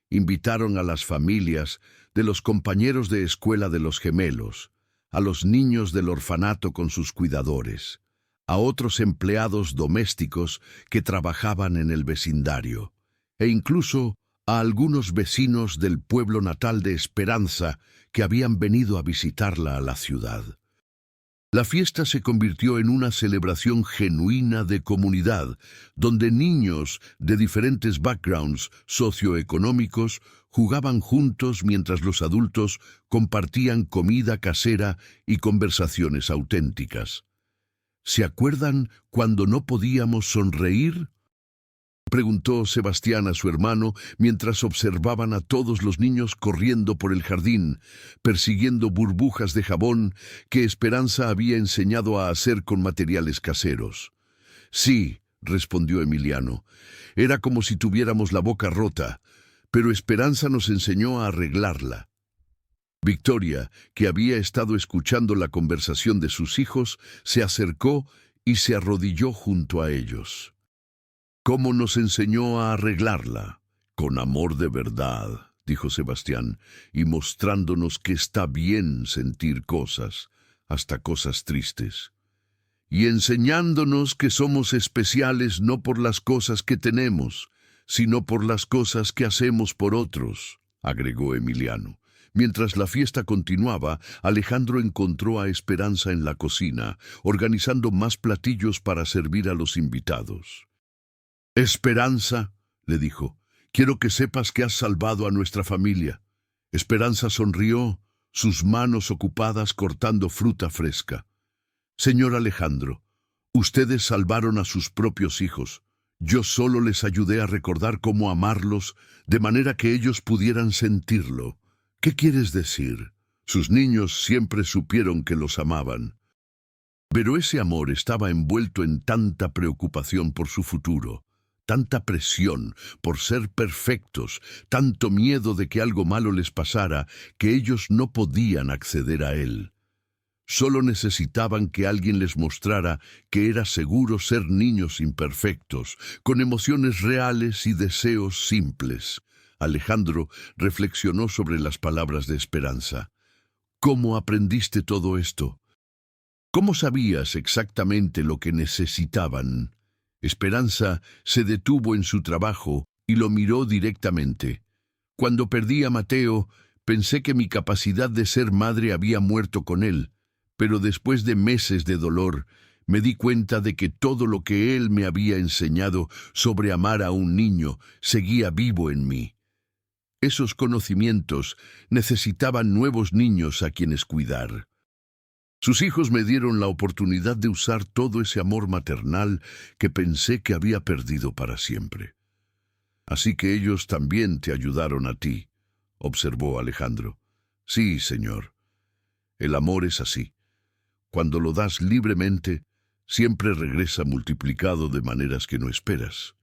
invitaron a las familias de los compañeros de escuela de los gemelos, a los niños del orfanato con sus cuidadores, a otros empleados domésticos que trabajaban en el vecindario, e incluso a algunos vecinos del pueblo natal de Esperanza que habían venido a visitarla a la ciudad. La fiesta se convirtió en una celebración genuina de comunidad, donde niños de diferentes backgrounds socioeconómicos jugaban juntos mientras los adultos compartían comida casera y conversaciones auténticas. ¿Se acuerdan cuando no podíamos sonreír?, preguntó Sebastián a su hermano mientras observaban a todos los niños corriendo por el jardín, persiguiendo burbujas de jabón que Esperanza había enseñado a hacer con materiales caseros. Sí, respondió Emiliano, era como si tuviéramos la boca rota, pero Esperanza nos enseñó a arreglarla. Victoria, que había estado escuchando la conversación de sus hijos, se acercó y se arrodilló junto a ellos. ¿Cómo nos enseñó a arreglarla? Con amor de verdad, dijo Sebastián, y mostrándonos que está bien sentir cosas, hasta cosas tristes. Y enseñándonos que somos especiales no por las cosas que tenemos, sino por las cosas que hacemos por otros, agregó Emiliano. Mientras la fiesta continuaba, Alejandro encontró a Esperanza en la cocina, organizando más platillos para servir a los invitados. Esperanza, le dijo, quiero que sepas que has salvado a nuestra familia. Esperanza sonrió, sus manos ocupadas cortando fruta fresca. Señor Alejandro, ustedes salvaron a sus propios hijos. Yo solo les ayudé a recordar cómo amarlos, de manera que ellos pudieran sentirlo. ¿Qué quieres decir? Sus niños siempre supieron que los amaban. Pero ese amor estaba envuelto en tanta preocupación por su futuro, tanta presión por ser perfectos, tanto miedo de que algo malo les pasara, que ellos no podían acceder a él. Solo necesitaban que alguien les mostrara que era seguro ser niños imperfectos, con emociones reales y deseos simples. Alejandro reflexionó sobre las palabras de Esperanza. ¿Cómo aprendiste todo esto? ¿Cómo sabías exactamente lo que necesitaban? Esperanza se detuvo en su trabajo y lo miró directamente. Cuando perdí a Mateo, pensé que mi capacidad de ser madre había muerto con él, pero después de meses de dolor, me di cuenta de que todo lo que él me había enseñado sobre amar a un niño seguía vivo en mí. Esos conocimientos necesitaban nuevos niños a quienes cuidar. Sus hijos me dieron la oportunidad de usar todo ese amor maternal que pensé que había perdido para siempre. Así que ellos también te ayudaron a ti, observó Alejandro. Sí, señor. El amor es así. Cuando lo das libremente, siempre regresa multiplicado de maneras que no esperas.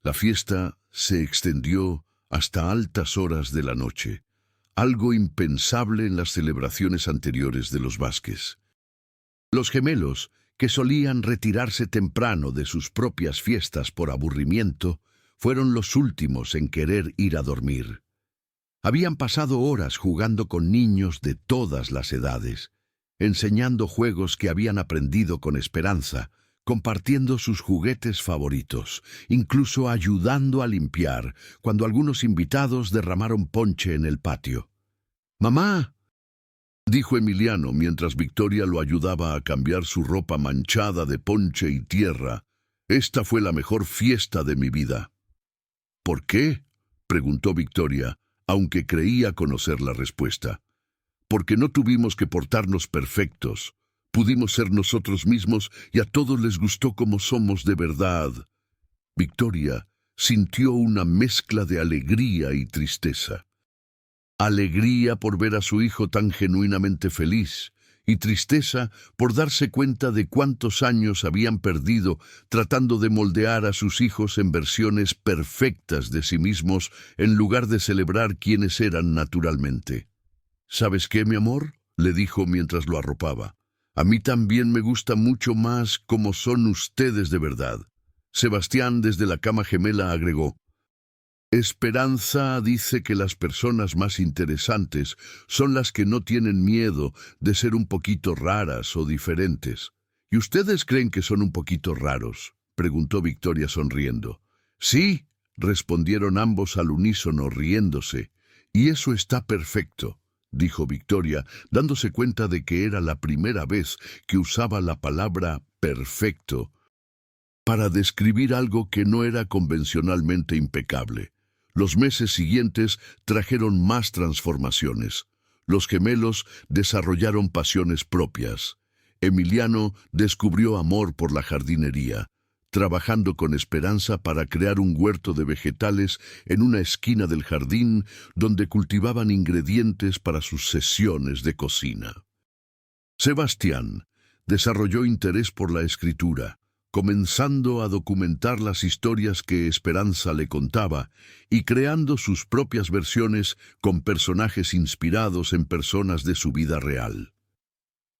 La fiesta se extendió hasta altas horas de la noche, algo impensable en las celebraciones anteriores de los Vázquez. Los gemelos, que solían retirarse temprano de sus propias fiestas por aburrimiento, fueron los últimos en querer ir a dormir. Habían pasado horas jugando con niños de todas las edades, enseñando juegos que habían aprendido con Esperanza, compartiendo sus juguetes favoritos, incluso ayudando a limpiar cuando algunos invitados derramaron ponche en el patio. «¡Mamá!», dijo Emiliano mientras Victoria lo ayudaba a cambiar su ropa manchada de ponche y tierra. «Esta fue la mejor fiesta de mi vida». «¿Por qué?», preguntó Victoria, aunque creía conocer la respuesta. «Porque no tuvimos que portarnos perfectos. Pudimos ser nosotros mismos y a todos les gustó como somos de verdad». Victoria sintió una mezcla de alegría y tristeza. Alegría por ver a su hijo tan genuinamente feliz, y tristeza por darse cuenta de cuántos años habían perdido tratando de moldear a sus hijos en versiones perfectas de sí mismos en lugar de celebrar quienes eran naturalmente. «¿Sabes qué, mi amor?», le dijo mientras lo arropaba. «A mí también me gusta mucho más cómo son ustedes de verdad». Sebastián, desde la cama gemela, agregó: «Esperanza dice que las personas más interesantes son las que no tienen miedo de ser un poquito raras o diferentes». «¿Y ustedes creen que son un poquito raros?», preguntó Victoria sonriendo. «Sí», respondieron ambos al unísono riéndose. «Y eso está perfecto», dijo Victoria, dándose cuenta de que era la primera vez que usaba la palabra perfecto para describir algo que no era convencionalmente impecable. Los meses siguientes trajeron más transformaciones. Los gemelos desarrollaron pasiones propias. Emiliano descubrió amor por la jardinería, trabajando con Esperanza para crear un huerto de vegetales en una esquina del jardín donde cultivaban ingredientes para sus sesiones de cocina. Sebastián desarrolló interés por la escritura, comenzando a documentar las historias que Esperanza le contaba y creando sus propias versiones con personajes inspirados en personas de su vida real.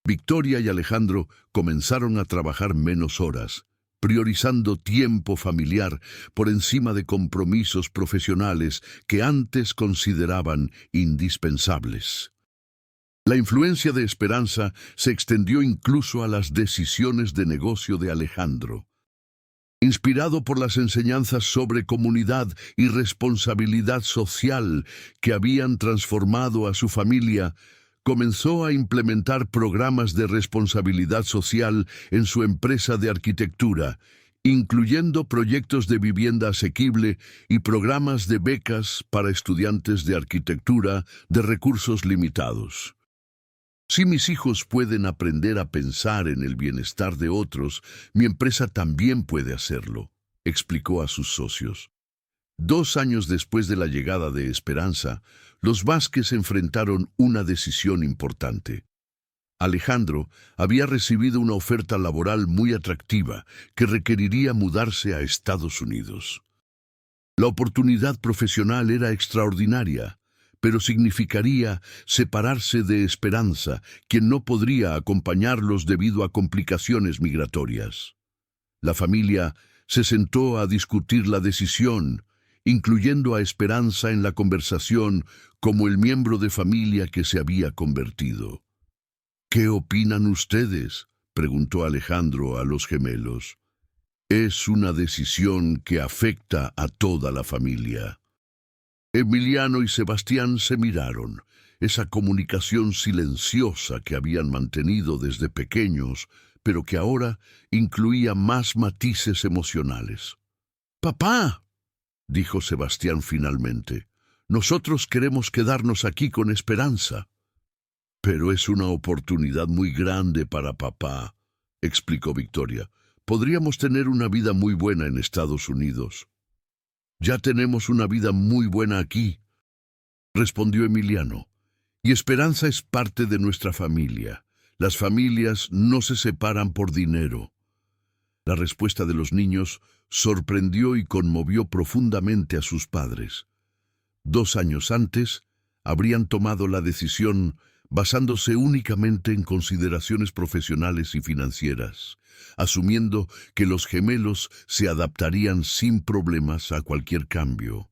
Victoria y Alejandro comenzaron a trabajar menos horas, priorizando tiempo familiar por encima de compromisos profesionales que antes consideraban indispensables. La influencia de Esperanza se extendió incluso a las decisiones de negocio de Alejandro. Inspirado por las enseñanzas sobre comunidad y responsabilidad social que habían transformado a su familia, comenzó a implementar programas de responsabilidad social en su empresa de arquitectura, incluyendo proyectos de vivienda asequible y programas de becas para estudiantes de arquitectura de recursos limitados. Si mis hijos pueden aprender a pensar en el bienestar de otros, mi empresa también puede hacerlo, explicó a sus socios. 2 años después de la llegada de Esperanza, los Vázquez enfrentaron una decisión importante. Alejandro había recibido una oferta laboral muy atractiva que requeriría mudarse a Estados Unidos. La oportunidad profesional era extraordinaria, pero significaría separarse de Esperanza, quien no podría acompañarlos debido a complicaciones migratorias. La familia se sentó a discutir la decisión, incluyendo a Esperanza en la conversación como el miembro de familia que se había convertido. ¿Qué opinan ustedes?, preguntó Alejandro a los gemelos. Es una decisión que afecta a toda la familia. Emiliano y Sebastián se miraron. Esa comunicación silenciosa que habían mantenido desde pequeños, pero que ahora incluía más matices emocionales. «Papá», dijo Sebastián finalmente, «nosotros queremos quedarnos aquí con Esperanza». «Pero es una oportunidad muy grande para papá», explicó Victoria. «Podríamos tener una vida muy buena en Estados Unidos». «Ya tenemos una vida muy buena aquí», respondió Emiliano. «Y Esperanza es parte de nuestra familia. Las familias no se separan por dinero». La respuesta de los niños sorprendió y conmovió profundamente a sus padres. 2 años antes, habrían tomado la decisión basándose únicamente en consideraciones profesionales y financieras, asumiendo que los gemelos se adaptarían sin problemas a cualquier cambio.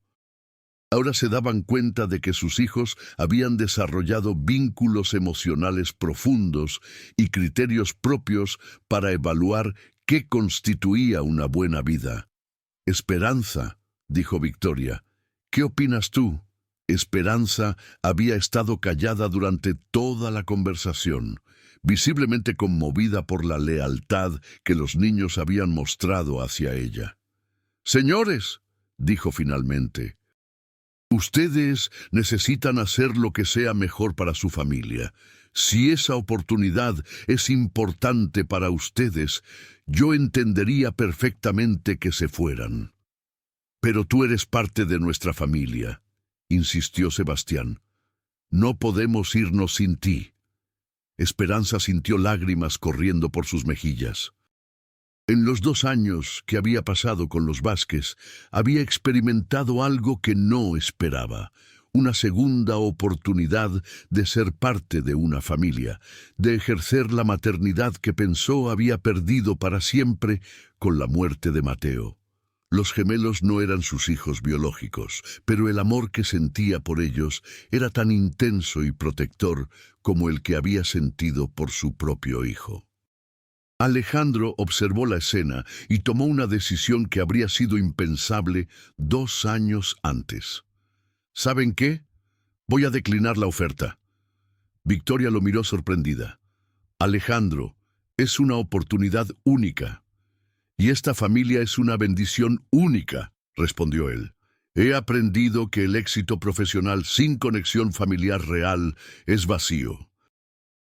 Ahora se daban cuenta de que sus hijos habían desarrollado vínculos emocionales profundos y criterios propios para evaluar qué constituía una buena vida. «Esperanza», dijo Victoria, «¿qué opinas tú?» Esperanza había estado callada durante toda la conversación, visiblemente conmovida por la lealtad que los niños habían mostrado hacia ella. «Señores», dijo finalmente, «ustedes necesitan hacer lo que sea mejor para su familia. Si esa oportunidad es importante para ustedes, yo entendería perfectamente que se fueran. Pero tú eres parte de nuestra familia», insistió Sebastián. «No podemos irnos sin ti». Esperanza sintió lágrimas corriendo por sus mejillas. En los 2 años que había pasado con los Vázquez, había experimentado algo que no esperaba, una segunda oportunidad de ser parte de una familia, de ejercer la maternidad que pensó había perdido para siempre con la muerte de Mateo. Los gemelos no eran sus hijos biológicos, pero el amor que sentía por ellos era tan intenso y protector como el que había sentido por su propio hijo. Alejandro observó la escena y tomó una decisión que habría sido impensable 2 años antes. «¿Saben qué? Voy a declinar la oferta». Victoria lo miró sorprendida. «Alejandro, es una oportunidad única». «Y esta familia es una bendición única», respondió él. «He aprendido que el éxito profesional sin conexión familiar real es vacío.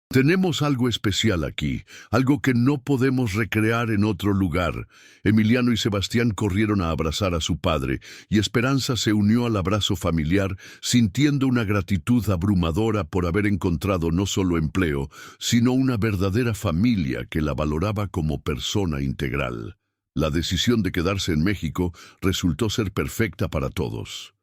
Tenemos algo especial aquí, algo que no podemos recrear en otro lugar». Emiliano y Sebastián corrieron a abrazar a su padre, y Esperanza se unió al abrazo familiar, sintiendo una gratitud abrumadora por haber encontrado no solo empleo, sino una verdadera familia que la valoraba como persona integral. La decisión de quedarse en México resultó ser perfecta para todos.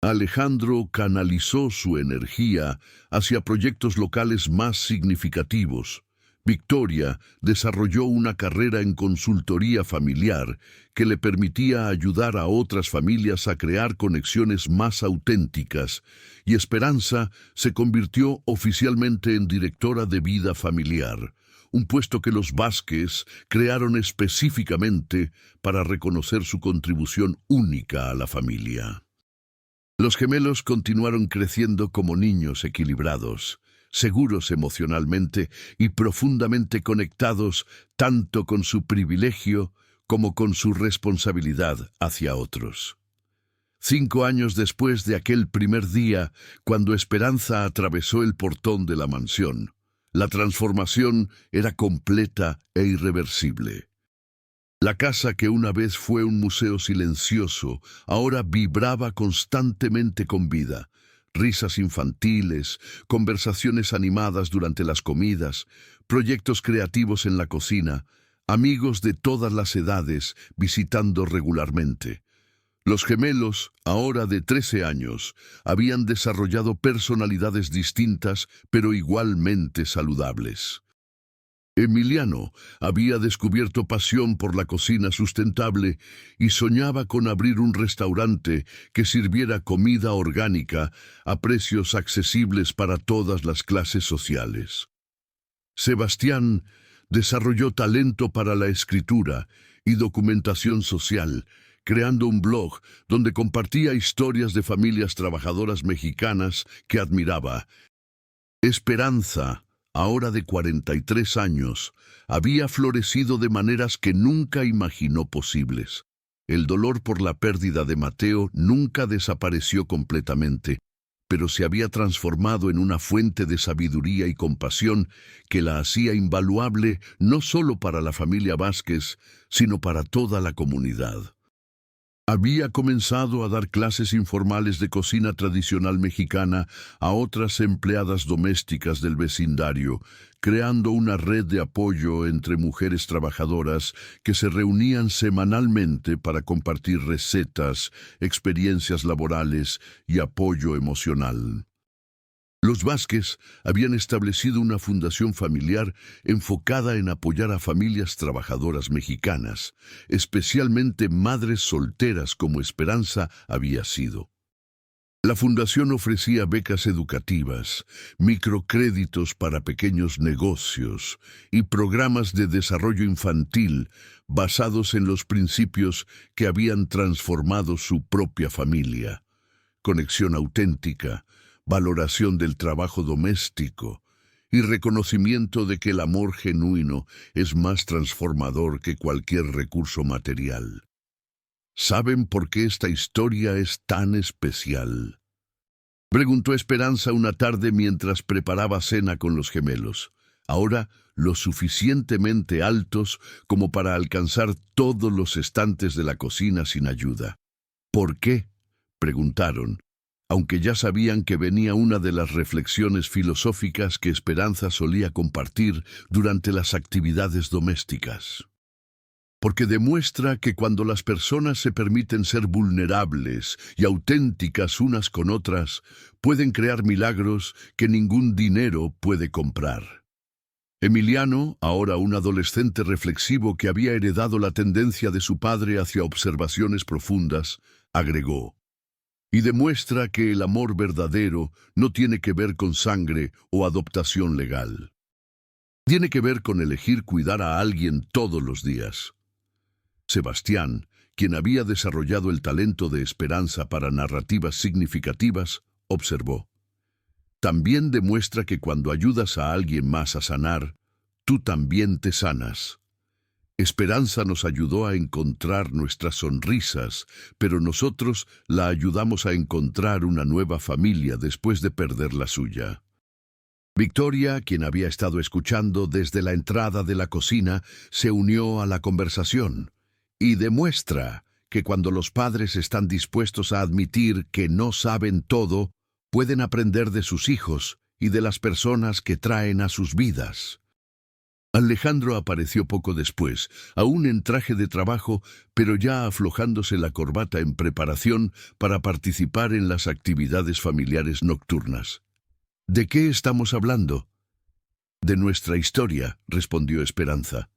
Alejandro canalizó su energía hacia proyectos locales más significativos. Victoria desarrolló una carrera en consultoría familiar que le permitía ayudar a otras familias a crear conexiones más auténticas, y Esperanza se convirtió oficialmente en directora de vida familiar, un puesto que los Vázquez crearon específicamente para reconocer su contribución única a la familia. Los gemelos continuaron creciendo como niños equilibrados, seguros emocionalmente y profundamente conectados tanto con su privilegio como con su responsabilidad hacia otros. 5 años después de aquel primer día, cuando Esperanza atravesó el portón de la mansión, la transformación era completa e irreversible. La casa que una vez fue un museo silencioso, ahora vibraba constantemente con vida, Risas infantiles, conversaciones animadas durante las comidas, proyectos creativos en la cocina, amigos de todas las edades visitando regularmente. Los gemelos, ahora de 13 años, habían desarrollado personalidades distintas pero igualmente saludables. Emiliano había descubierto pasión por la cocina sustentable y soñaba con abrir un restaurante que sirviera comida orgánica a precios accesibles para todas las clases sociales. Sebastián desarrolló talento para la escritura y documentación social, creando un blog donde compartía historias de familias trabajadoras mexicanas que admiraba. Esperanza, ahora de 43 años, había florecido de maneras que nunca imaginó posibles. El dolor por la pérdida de Mateo nunca desapareció completamente, pero se había transformado en una fuente de sabiduría y compasión que la hacía invaluable no solo para la familia Vázquez, sino para toda la comunidad. Había comenzado a dar clases informales de cocina tradicional mexicana a otras empleadas domésticas del vecindario, creando una red de apoyo entre mujeres trabajadoras que se reunían semanalmente para compartir recetas, experiencias laborales y apoyo emocional. Los Vázquez habían establecido una fundación familiar enfocada en apoyar a familias trabajadoras mexicanas, especialmente madres solteras como Esperanza había sido. La fundación ofrecía becas educativas, microcréditos para pequeños negocios y programas de desarrollo infantil basados en los principios que habían transformado su propia familia: conexión auténtica, valoración del trabajo doméstico y reconocimiento de que el amor genuino es más transformador que cualquier recurso material. ¿Saben por qué esta historia es tan especial?, preguntó Esperanza una tarde mientras preparaba cena con los gemelos, ahora lo suficientemente altos como para alcanzar todos los estantes de la cocina sin ayuda. ¿Por qué?, preguntaron, aunque ya sabían que venía una de las reflexiones filosóficas que Esperanza solía compartir durante las actividades domésticas. Porque demuestra que cuando las personas se permiten ser vulnerables y auténticas unas con otras, pueden crear milagros que ningún dinero puede comprar. Emiliano, ahora un adolescente reflexivo que había heredado la tendencia de su padre hacia observaciones profundas, agregó: y demuestra que el amor verdadero no tiene que ver con sangre o adoptación legal. Tiene que ver con elegir cuidar a alguien todos los días. Sebastián, quien había desarrollado el talento de Esperanza para narrativas significativas, observó: también demuestra que cuando ayudas a alguien más a sanar, tú también te sanas. Esperanza nos ayudó a encontrar nuestras sonrisas, pero nosotros la ayudamos a encontrar una nueva familia después de perder la suya. Victoria, quien había estado escuchando desde la entrada de la cocina, se unió a la conversación y demuestra que cuando los padres están dispuestos a admitir que no saben todo, pueden aprender de sus hijos y de las personas que traen a sus vidas. Alejandro apareció poco después, aún en traje de trabajo, pero ya aflojándose la corbata en preparación para participar en las actividades familiares nocturnas. ¿De qué estamos hablando? De nuestra historia, respondió Esperanza.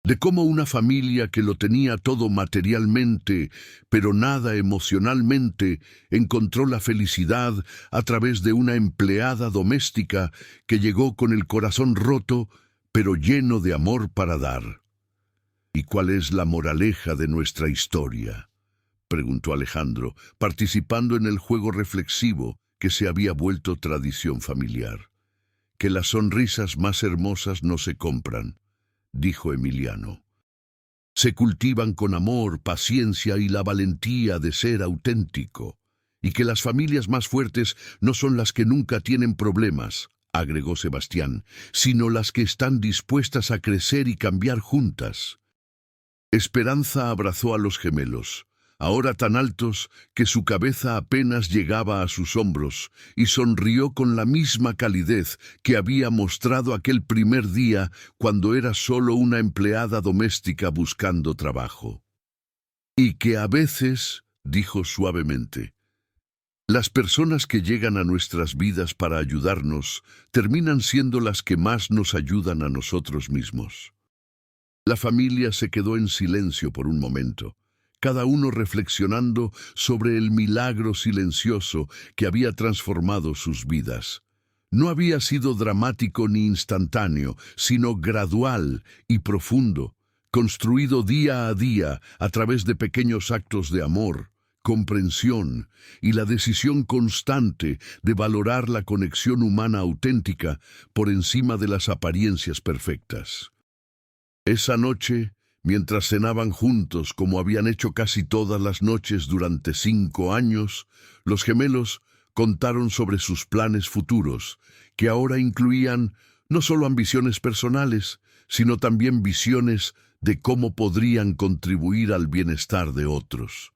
De cómo una familia que lo tenía todo materialmente, pero nada emocionalmente, encontró la felicidad a través de una empleada doméstica que llegó con el corazón roto, pero lleno de amor para dar. ¿Y cuál es la moraleja de nuestra historia?, preguntó Alejandro, participando en el juego reflexivo que se había vuelto tradición familiar. Que las sonrisas más hermosas no se compran, dijo Emiliano. Se cultivan con amor, paciencia y la valentía de ser auténtico. Y que las familias más fuertes no son las que nunca tienen problemas, agregó Sebastián, sino las que están dispuestas a crecer y cambiar juntas. Esperanza abrazó a los gemelos, ahora tan altos que su cabeza apenas llegaba a sus hombros, y sonrió con la misma calidez que había mostrado aquel primer día cuando era solo una empleada doméstica buscando trabajo. Y que a veces, dijo suavemente, las personas que llegan a nuestras vidas para ayudarnos terminan siendo las que más nos ayudan a nosotros mismos. La familia se quedó en silencio por un momento, cada uno reflexionando sobre el milagro silencioso que había transformado sus vidas. No había sido dramático ni instantáneo, sino gradual y profundo, construido día a día a través de pequeños actos de amor, comprensión y la decisión constante de valorar la conexión humana auténtica por encima de las apariencias perfectas. Esa noche, mientras cenaban juntos como habían hecho casi todas las noches durante 5 años, los gemelos contaron sobre sus planes futuros, que ahora incluían no solo ambiciones personales, sino también visiones de cómo podrían contribuir al bienestar de otros.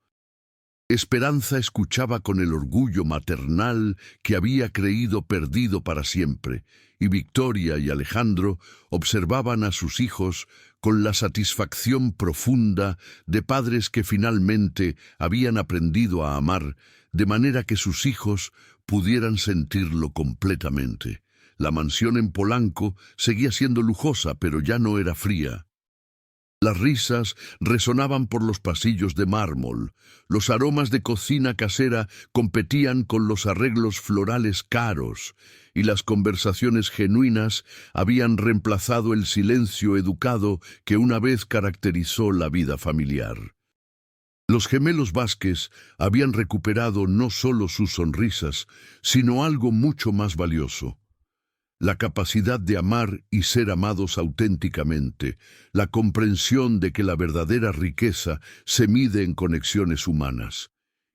Esperanza escuchaba con el orgullo maternal que había creído perdido para siempre, y Victoria y Alejandro observaban a sus hijos con la satisfacción profunda de padres que finalmente habían aprendido a amar, de manera que sus hijos pudieran sentirlo completamente. La mansión en Polanco seguía siendo lujosa, pero ya no era fría. Las risas resonaban por los pasillos de mármol, los aromas de cocina casera competían con los arreglos florales caros, y las conversaciones genuinas habían reemplazado el silencio educado que una vez caracterizó la vida familiar. Los gemelos Vázquez habían recuperado no solo sus sonrisas, sino algo mucho más valioso: la capacidad de amar y ser amados auténticamente, la comprensión de que la verdadera riqueza se mide en conexiones humanas,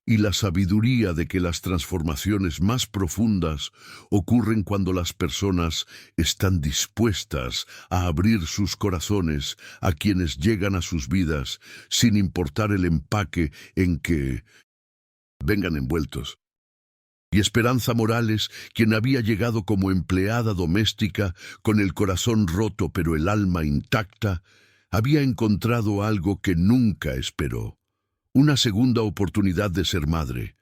y la sabiduría de que las transformaciones más profundas ocurren cuando las personas están dispuestas a abrir sus corazones a quienes llegan a sus vidas, sin importar el empaque en que vengan envueltos. Y Esperanza Morales, quien había llegado como empleada doméstica, con el corazón roto pero el alma intacta, había encontrado algo que nunca esperó: una segunda oportunidad de ser madre,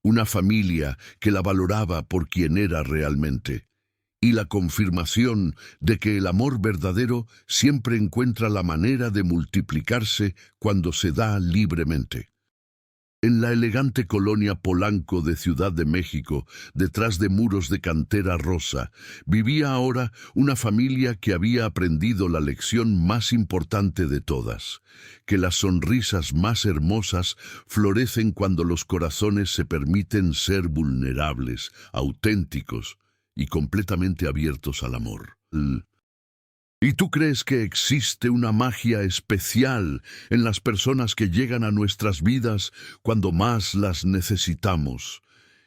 una familia que la valoraba por quien era realmente, y la confirmación de que el amor verdadero siempre encuentra la manera de multiplicarse cuando se da libremente. En la elegante colonia Polanco de Ciudad de México, detrás de muros de cantera rosa, vivía ahora una familia que había aprendido la lección más importante de todas: que las sonrisas más hermosas florecen cuando los corazones se permiten ser vulnerables, auténticos y completamente abiertos al amor. ¿Y tú crees que existe una magia especial en las personas que llegan a nuestras vidas cuando más las necesitamos?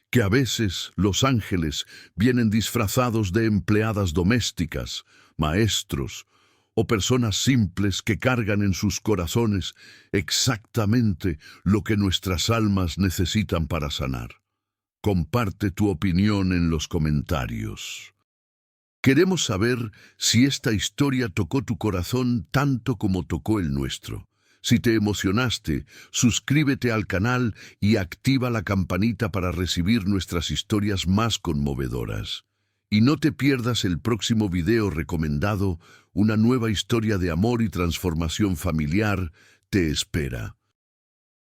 Que a veces los ángeles vienen disfrazados de empleadas domésticas, maestros o personas simples que cargan en sus corazones exactamente lo que nuestras almas necesitan para sanar. Comparte tu opinión en los comentarios. Queremos saber si esta historia tocó tu corazón tanto como tocó el nuestro. Si te emocionaste, suscríbete al canal y activa la campanita para recibir nuestras historias más conmovedoras. Y no te pierdas el próximo video recomendado: una nueva historia de amor y transformación familiar te espera.